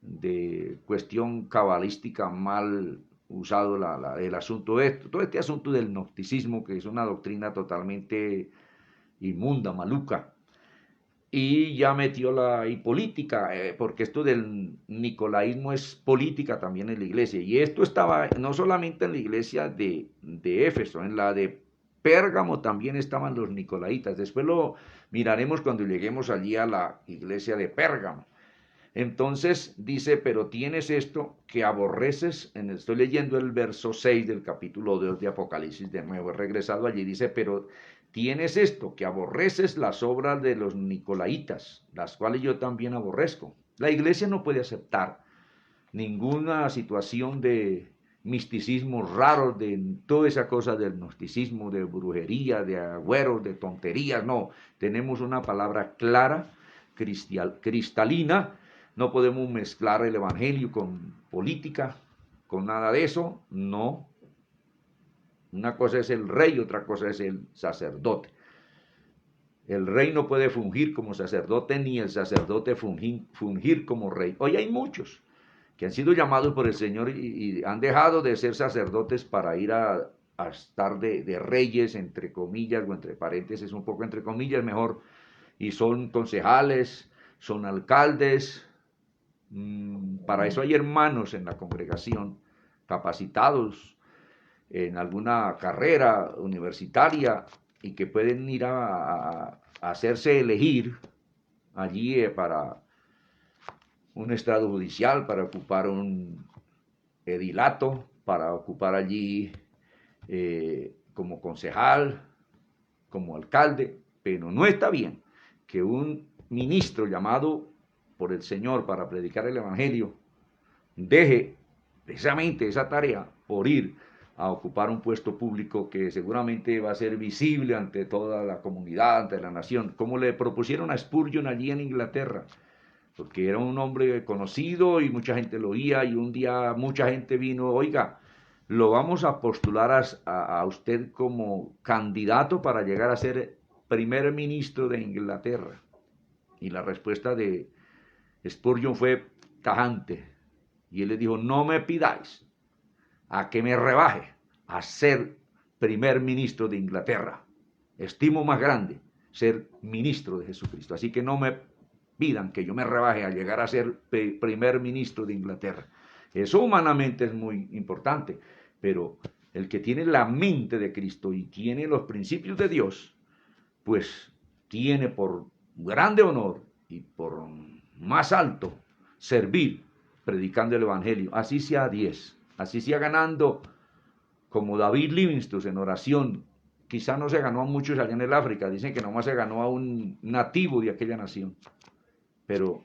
Speaker 1: de cuestión cabalística mal usado el asunto de esto. Todo este asunto del gnosticismo, que es una doctrina totalmente inmunda, maluca, y ya metió y política, porque esto del nicolaísmo es política también en la iglesia, y esto estaba no solamente en la iglesia de Éfeso, en la de Pérgamo también estaban los nicolaitas, después lo miraremos cuando lleguemos allí a la iglesia de Pérgamo. Entonces dice, pero tienes esto que aborreces, estoy leyendo el verso 6 del capítulo 2 de Apocalipsis, de nuevo he regresado allí, dice, pero tienes esto que aborreces las obras de los nicolaitas, las cuales yo también aborrezco. La iglesia no puede aceptar ninguna situación de misticismo raro, de toda esa cosa del gnosticismo, de brujería, de agüeros, de tonterías, no. Tenemos una palabra clara, cristalina. No podemos mezclar el evangelio con política, con nada de eso, no. Una cosa es el rey, otra cosa es el sacerdote. El rey no puede fungir como sacerdote, ni el sacerdote fungir como rey. Hoy hay muchos que han sido llamados por el Señor y han dejado de ser sacerdotes para ir a estar de reyes, entre comillas, o entre paréntesis, un poco entre comillas mejor, y son concejales, son alcaldes. Para eso hay hermanos en la congregación capacitados en alguna carrera universitaria y que pueden ir a hacerse elegir allí para un estrado judicial, para ocupar un edilato, para ocupar allí como concejal, como alcalde, pero no está bien que un ministro llamado por el Señor para predicar el Evangelio deje precisamente esa tarea por ir a ocupar un puesto público que seguramente va a ser visible ante toda la comunidad, ante la nación, como le propusieron a Spurgeon allí en Inglaterra, porque era un hombre conocido y mucha gente lo oía, y un día mucha gente vino, oiga, lo vamos a postular a usted como candidato para llegar a ser primer ministro de Inglaterra. Y la respuesta de Spurgeon fue tajante, y él le dijo, no me pidáis a que me rebaje a ser primer ministro de Inglaterra. Estimo más grande ser ministro de Jesucristo. Así que no me pidan que yo me rebaje a llegar a ser primer ministro de Inglaterra. Eso humanamente es muy importante, pero el que tiene la mente de Cristo y tiene los principios de Dios, pues tiene por grande honor y por más alto servir predicando el Evangelio, así sea 10, así sea ganando como David Livingstone en oración. Quizá no se ganó a muchos allá en el África, dicen que nomás se ganó a un nativo de aquella nación, pero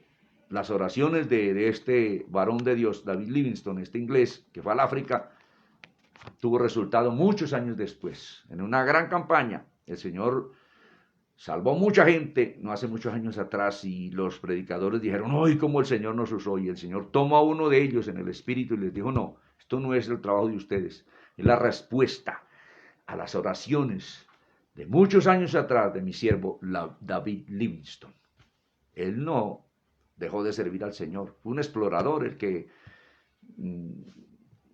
Speaker 1: las oraciones de este varón de Dios, David Livingstone, este inglés que fue al África, tuvo resultado muchos años después, en una gran campaña. El Señor salvó mucha gente, no hace muchos años atrás, y los predicadores dijeron, ¡ay, cómo el Señor nos usó! Y el Señor tomó a uno de ellos en el espíritu y les dijo, no, esto no es el trabajo de ustedes, es la respuesta a las oraciones de muchos años atrás de mi siervo David Livingstone. Él no dejó de servir al Señor, fue un explorador el que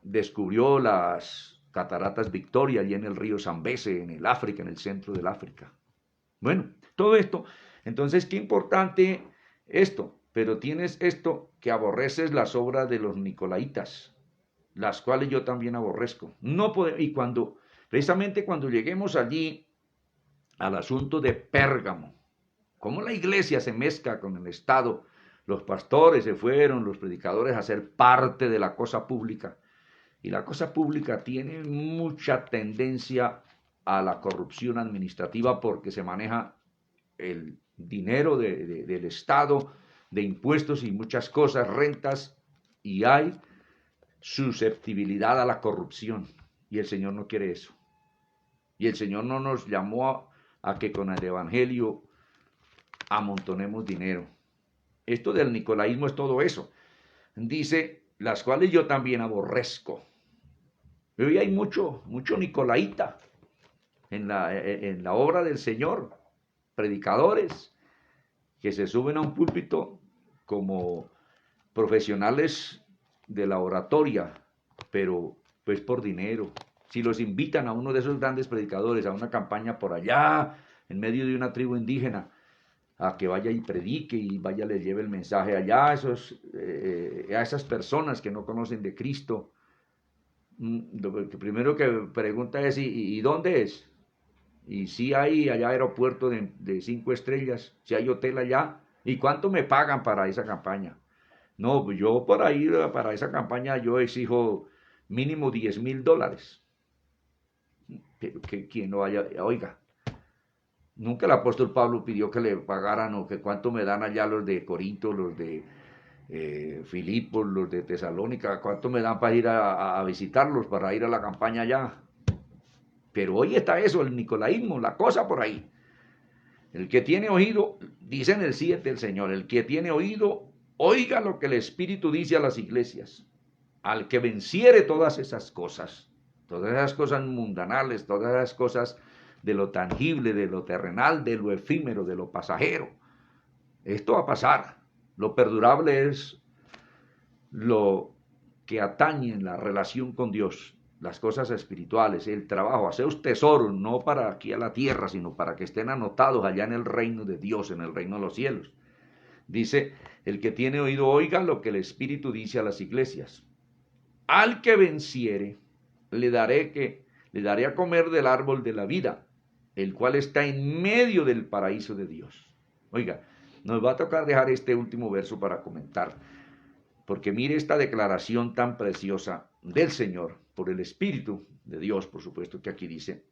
Speaker 1: descubrió las cataratas Victoria allí en el río Zambeze, en el África, en el centro del África. Bueno, todo esto, entonces qué importante esto, pero tienes esto que aborreces las obras de los nicolaitas, las cuales yo también aborrezco. No podemos, y precisamente cuando lleguemos allí al asunto de Pérgamo, cómo la iglesia se mezcla con el Estado, los pastores se fueron, los predicadores a ser parte de la cosa pública, y la cosa pública tiene mucha tendencia a la corrupción administrativa porque se maneja el dinero del Estado, de impuestos y muchas cosas, rentas, y hay susceptibilidad a la corrupción, y el Señor no quiere eso. Y el Señor no nos llamó a que con el Evangelio amontonemos dinero. Esto del nicolaísmo es todo eso. Dice, las cuales yo también aborrezco. Hoy hay mucho nicolaíta en la obra del Señor, predicadores que se suben a un púlpito como profesionales de la oratoria, pero pues por dinero. Si los invitan a uno de esos grandes predicadores a una campaña por allá, en medio de una tribu indígena, a que vaya y predique y vaya le lleve el mensaje allá a esas personas que no conocen de Cristo, lo primero que pregunta es, ¿y dónde es? Y si hay allá aeropuerto de 5 estrellas, si hay hotel allá, ¿y cuánto me pagan para esa campaña? No, pues yo para esa campaña yo exijo mínimo $10,000. Que quien no vaya, oiga, nunca el apóstol Pablo pidió que le pagaran o que cuánto me dan allá los de Corinto, los de Filipos, los de Tesalónica, cuánto me dan para ir a visitarlos, para ir a la campaña allá. Pero hoy está eso, el nicolaísmo, la cosa por ahí. El que tiene oído, dice en el 7 el Señor, el que tiene oído, oiga lo que el Espíritu dice a las iglesias. Al que venciere todas esas cosas mundanales, todas esas cosas de lo tangible, de lo terrenal, de lo efímero, de lo pasajero. Esto va a pasar. Lo perdurable es lo que atañe en la relación con Dios, las cosas espirituales, el trabajo, haceos tesoros, no para aquí a la tierra, sino para que estén anotados allá en el reino de Dios, en el reino de los cielos. Dice, el que tiene oído, oiga lo que el Espíritu dice a las iglesias. Al que venciere, le daré a comer del árbol de la vida, el cual está en medio del paraíso de Dios. Oiga, nos va a tocar dejar este último verso para comentar. Porque mire esta declaración tan preciosa del Señor, por el Espíritu de Dios, por supuesto que aquí dice,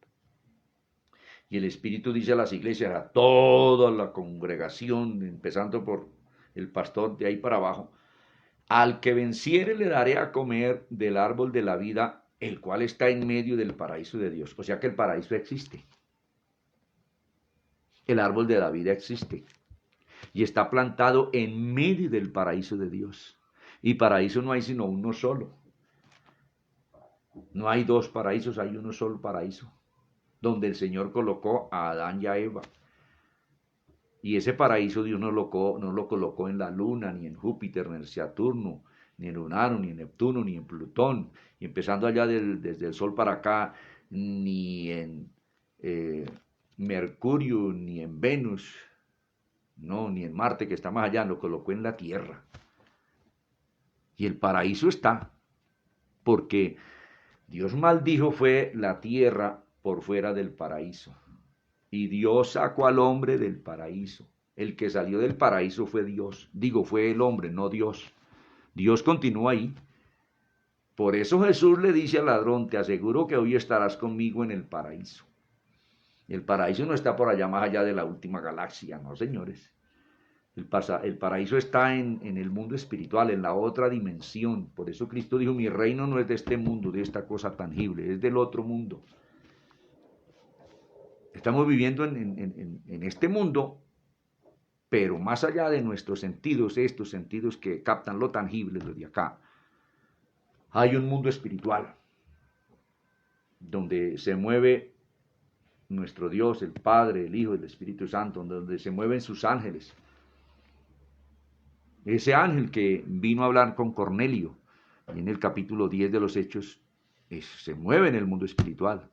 Speaker 1: y el Espíritu dice a las iglesias, a toda la congregación, empezando por el pastor de ahí para abajo, al que venciere le daré a comer del árbol de la vida, el cual está en medio del paraíso de Dios. O sea que el paraíso existe. El árbol de la vida existe. Y está plantado en medio del paraíso de Dios. Y paraíso no hay sino uno solo. No hay dos paraísos, hay uno solo paraíso. Donde el Señor colocó a Adán y a Eva. Y ese paraíso Dios no lo colocó en la Luna, ni en Júpiter, ni en Saturno, ni en Urano, ni en Neptuno, ni en Plutón. Y empezando allá desde el Sol para acá, ni en Mercurio, ni en Venus, no, ni en Marte, que está más allá, lo colocó en la Tierra. Y el paraíso está, porque Dios maldijo fue la tierra por fuera del paraíso. Y Dios sacó al hombre del paraíso. El que salió del paraíso fue Dios. Digo, fue el hombre, no Dios. Dios continúa ahí. Por eso Jesús le dice al ladrón, te aseguro que hoy estarás conmigo en el paraíso. El paraíso no está por allá más allá de la última galaxia, no señores. El paraíso está en el mundo espiritual, en la otra dimensión. Por eso Cristo dijo, mi reino no es de este mundo, de esta cosa tangible, es del otro mundo. Estamos viviendo en este mundo, pero más allá de nuestros sentidos, estos sentidos que captan lo tangible, lo de acá, hay un mundo espiritual, donde se mueve nuestro Dios, el Padre, el Hijo, el Espíritu Santo, donde se mueven sus ángeles. Ese ángel que vino a hablar con Cornelio, y en el capítulo 10 de los Hechos, se mueve en el mundo espiritual.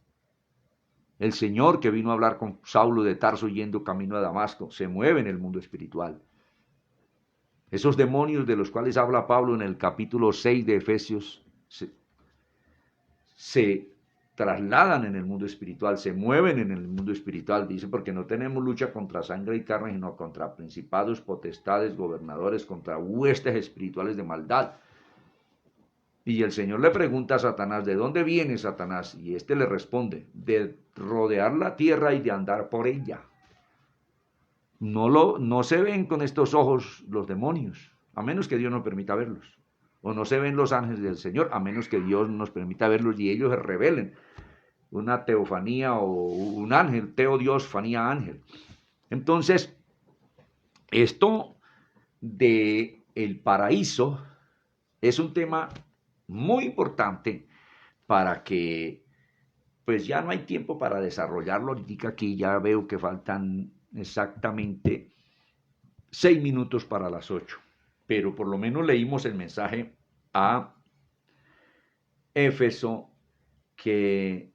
Speaker 1: El Señor que vino a hablar con Saulo de Tarso yendo camino a Damasco, se mueve en el mundo espiritual. Esos demonios de los cuales habla Pablo en el capítulo 6 de Efesios, se trasladan en el mundo espiritual, se mueven en el mundo espiritual, dice, porque no tenemos lucha contra sangre y carne, sino contra principados, potestades, gobernadores, contra huestes espirituales de maldad. Y el Señor le pregunta a Satanás, ¿de dónde viene Satanás? Y éste le responde, de rodear la tierra y de andar por ella. No se ven con estos ojos los demonios, a menos que Dios nos permita verlos. O no se ven los ángeles del Señor, a menos que Dios nos permita verlos y ellos se revelen. Una teofanía o un ángel, teo Dios, fanía ángel. Entonces, esto de el paraíso es un tema muy importante para que, pues ya no hay tiempo para desarrollarlo. Ahorita aquí ya veo que faltan exactamente 6 minutos para las 8, pero por lo menos leímos el mensaje a Éfeso que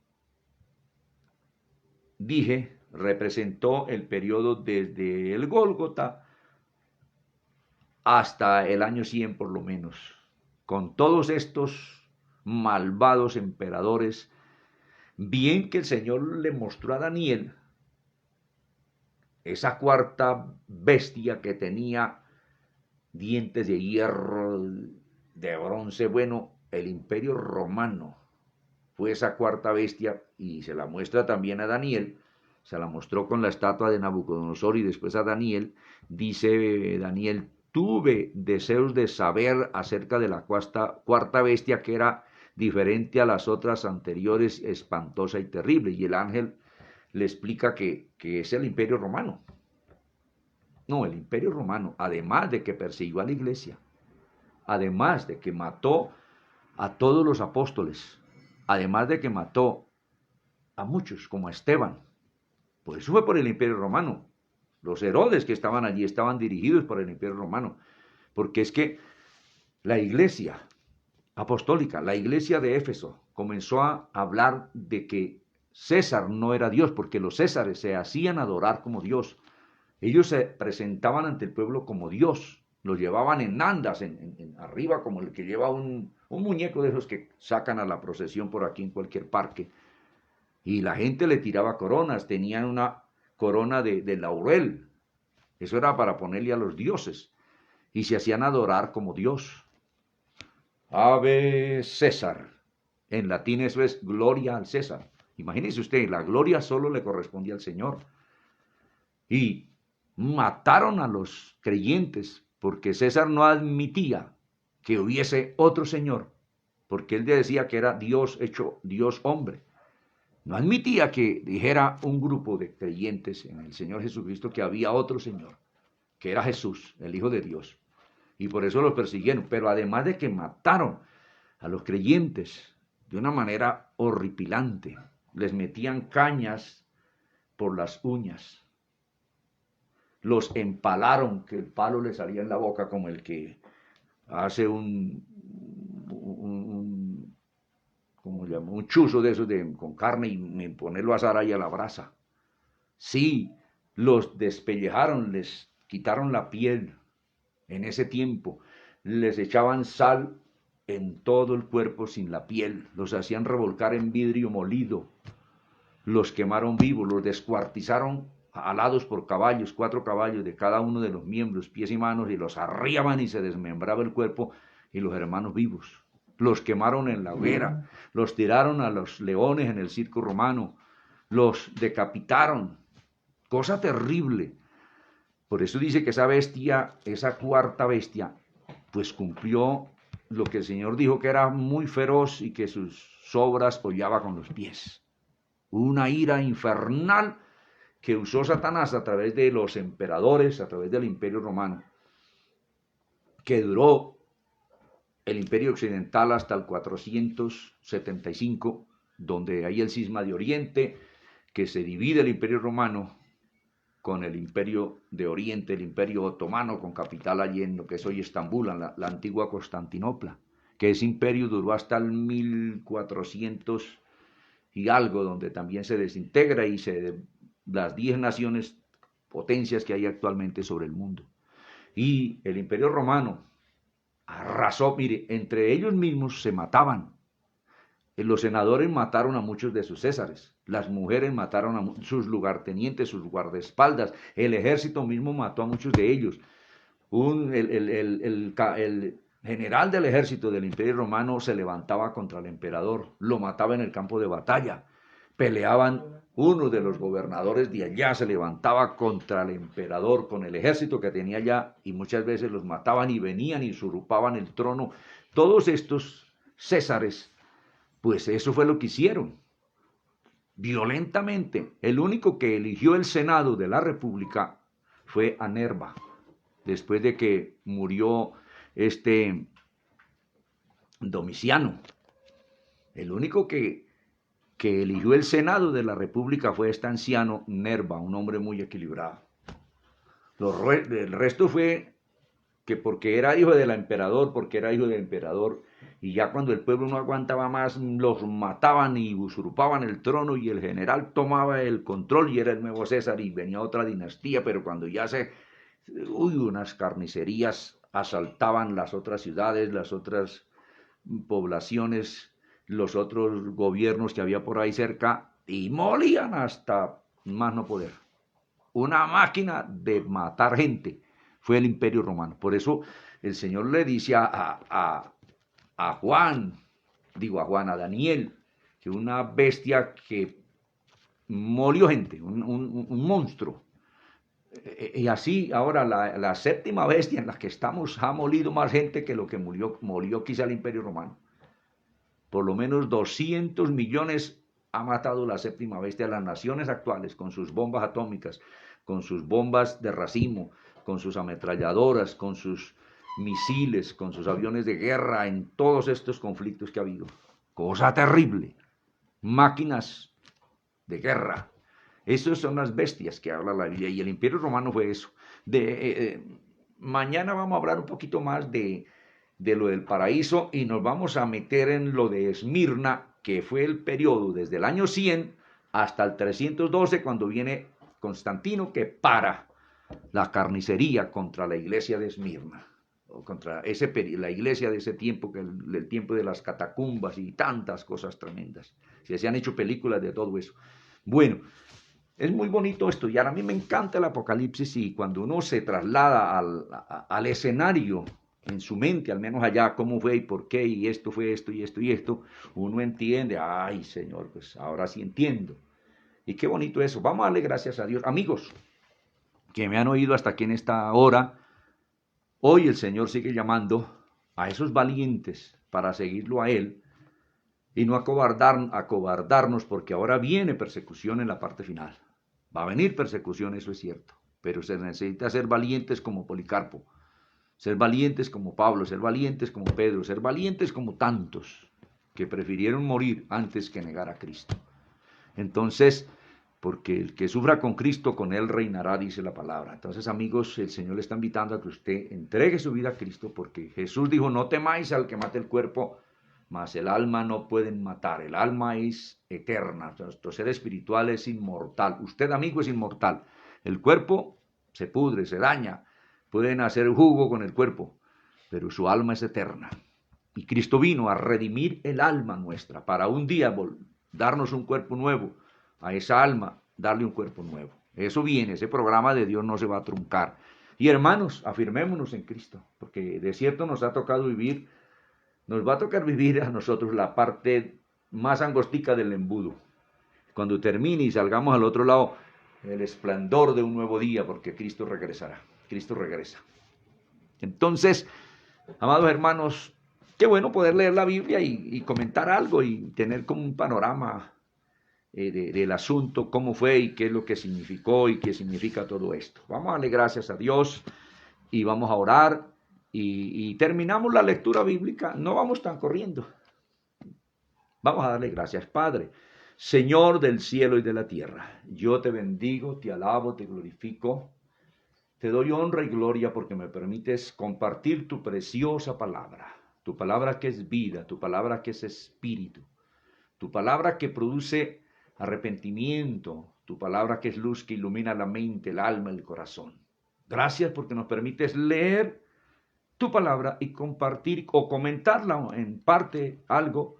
Speaker 1: dije representó el periodo desde el Gólgota hasta el año 100 por lo menos, con todos estos malvados emperadores, bien que el Señor le mostró a Daniel esa cuarta bestia que tenía dientes de hierro, de bronce, bueno, el Imperio Romano fue esa cuarta bestia y se la muestra también a Daniel, se la mostró con la estatua de Nabucodonosor y después a Daniel, dice Daniel, tuve deseos de saber acerca de la cuarta bestia que era diferente a las otras anteriores, espantosa y terrible, y el ángel le explica que es el Imperio Romano. No, el Imperio Romano, además de que persiguió a la iglesia, además de que mató a todos los apóstoles, además de que mató a muchos, como a Esteban, pues eso fue por el Imperio Romano. Los Herodes que estaban allí estaban dirigidos por el Imperio Romano, porque es que la iglesia apostólica, la iglesia de Éfeso, comenzó a hablar de que César no era Dios, porque los Césares se hacían adorar como Dios. Ellos se presentaban ante el pueblo como Dios, los llevaban en andas, arriba, como el que lleva un muñeco de esos que sacan a la procesión por aquí en cualquier parque. Y la gente le tiraba coronas, tenían una corona de laurel. Eso era para ponerle a los dioses. Y se hacían adorar como Dios. Ave César. En latín eso es gloria al César. Imagínese usted, la gloria solo le correspondía al Señor. Y mataron a los creyentes porque César no admitía que hubiese otro Señor, porque él decía que era Dios hecho Dios hombre. No admitía que dijera un grupo de creyentes en el Señor Jesucristo que había otro Señor, que era Jesús, el Hijo de Dios. Y por eso los persiguieron. Pero además de que mataron a los creyentes de una manera horripilante, les metían cañas por las uñas. Los empalaron, que el palo le salía en la boca como el que hace un chuzo de esos con carne y ponerlo a asar ahí a la brasa. Sí, los despellejaron, les quitaron la piel en ese tiempo, les echaban sal en todo el cuerpo sin la piel, los hacían revolcar en vidrio molido, los quemaron vivos, los descuartizaron alados por caballos, 4 caballos de cada uno de los miembros, pies y manos, y los arriaban y se desmembraba el cuerpo y los hermanos vivos. Los quemaron en la hoguera, los tiraron a los leones en el circo romano, los decapitaron. Cosa terrible. Por eso dice que esa bestia, esa cuarta bestia, pues cumplió lo que el Señor dijo, que era muy feroz y que sus obras hollaba con los pies. Una ira infernal que usó Satanás a través de los emperadores, a través del Imperio Romano, que duró el Imperio Occidental hasta el 475, donde hay el cisma de Oriente, que se divide el Imperio Romano con el Imperio de Oriente, el Imperio Otomano, con capital allí en lo que es hoy Estambul, la antigua Constantinopla, que ese imperio duró hasta el 1400 y algo, donde también se desintegra y las 10 naciones, potencias que hay actualmente sobre el mundo. Y el Imperio Romano arrasó, mire, entre ellos mismos se mataban. Los senadores mataron a muchos de sus césares, las mujeres mataron a sus lugartenientes, sus guardaespaldas, el ejército mismo mató a muchos de ellos. El general del ejército del Imperio Romano se levantaba contra el emperador, lo mataba en el campo de batalla. Peleaban, uno de los gobernadores de allá se levantaba contra el emperador con el ejército que tenía allá y muchas veces los mataban y venían y usurpaban el trono. Todos estos césares, pues eso fue lo que hicieron, violentamente. El único que eligió el Senado de la República fue a Nerva, después de que murió Domiciano. El único que eligió el Senado de la República fue este anciano Nerva, un hombre muy equilibrado. El resto fue que porque era hijo del emperador, y ya cuando el pueblo no aguantaba más, los mataban y usurpaban el trono, y el general tomaba el control y era el nuevo César, y venía otra dinastía, pero cuando ya unas carnicerías asaltaban las otras ciudades, las otras poblaciones, los otros gobiernos que había por ahí cerca, y molían hasta más no poder. Una máquina de matar gente fue el Imperio Romano. Por eso el Señor le dice a Daniel, que una bestia que molió gente, un monstruo. Y así ahora la séptima bestia en la que estamos ha molido más gente que lo que molió quizá el Imperio Romano. Por lo menos 200 millones ha matado la séptima bestia a las naciones actuales con sus bombas atómicas, con sus bombas de racimo, con sus ametralladoras, con sus misiles, con sus aviones de guerra en todos estos conflictos que ha habido. Cosa terrible. Máquinas de guerra. Esas son las bestias que habla la Biblia y el Imperio Romano fue eso. Mañana vamos a hablar un poquito más de lo del paraíso y nos vamos a meter en lo de Esmirna, que fue el periodo desde el año 100 hasta el 312, cuando viene Constantino, que para la carnicería contra la iglesia de Esmirna, o contra la iglesia de ese tiempo, que el tiempo de las catacumbas y tantas cosas tremendas. Se han hecho películas de todo eso. Bueno, es muy bonito estudiar. A mí me encanta el Apocalipsis, y cuando uno se traslada al escenario en su mente, al menos allá, cómo fue y por qué, y esto fue esto y esto y esto, uno entiende, ay Señor, pues ahora sí entiendo. Y qué bonito eso. Vamos a darle gracias a Dios. Amigos que me han oído hasta aquí en esta hora, hoy el Señor sigue llamando a esos valientes para seguirlo a Él y no acobardarnos, porque ahora viene persecución en la parte final. Va a venir persecución, eso es cierto, pero se necesita ser valientes como Policarpo, ser valientes como Pablo, ser valientes como Pedro, ser valientes como tantos que prefirieron morir antes que negar a Cristo. Entonces, porque el que sufra con Cristo, con Él reinará, dice la palabra. Entonces, amigos, el Señor le está invitando a que usted entregue su vida a Cristo, porque Jesús dijo, no temáis al que mate el cuerpo, mas el alma no pueden matar. El alma es eterna, nuestro ser espiritual es inmortal. Usted, amigo, es inmortal. El cuerpo se pudre, se daña, pueden hacer jugo con el cuerpo, pero su alma es eterna. Y Cristo vino a redimir el alma nuestra para un día darnos un cuerpo nuevo, a esa alma darle un cuerpo nuevo. Eso viene, ese programa de Dios no se va a truncar. Y hermanos, afirmémonos en Cristo, porque de cierto nos ha tocado vivir, nos va a tocar vivir a nosotros la parte más angostica del embudo. Cuando termine y salgamos al otro lado, el esplendor de un nuevo día, porque Cristo regresará. Cristo regresa. Entonces, amados hermanos, qué bueno poder leer la Biblia y comentar algo y tener como un panorama del asunto, cómo fue y qué es lo que significó y qué significa todo esto. Vamos a darle gracias a Dios y vamos a orar y terminamos la lectura bíblica. No vamos tan corriendo. Vamos a darle gracias, Padre, Señor del cielo y de la tierra. Yo te bendigo, te alabo, te glorifico. Te doy honra y gloria porque me permites compartir tu preciosa palabra. Tu palabra que es vida, tu palabra que es espíritu. Tu palabra que produce arrepentimiento, tu palabra que es luz que ilumina la mente, el alma, el corazón. Gracias porque nos permites leer tu palabra y compartir o comentarla en parte algo,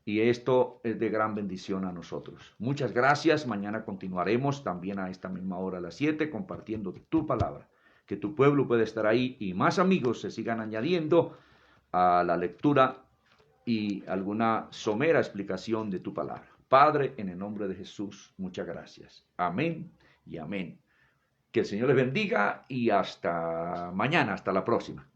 Speaker 1: y esto es de gran bendición a nosotros. Muchas gracias. Mañana continuaremos también a esta misma hora, a las 7, compartiendo tu palabra. Que tu pueblo pueda estar ahí y más amigos se sigan añadiendo a la lectura y alguna somera explicación de tu palabra. Padre, en el nombre de Jesús, muchas gracias. Amén y amén. Que el Señor les bendiga y hasta mañana, hasta la próxima.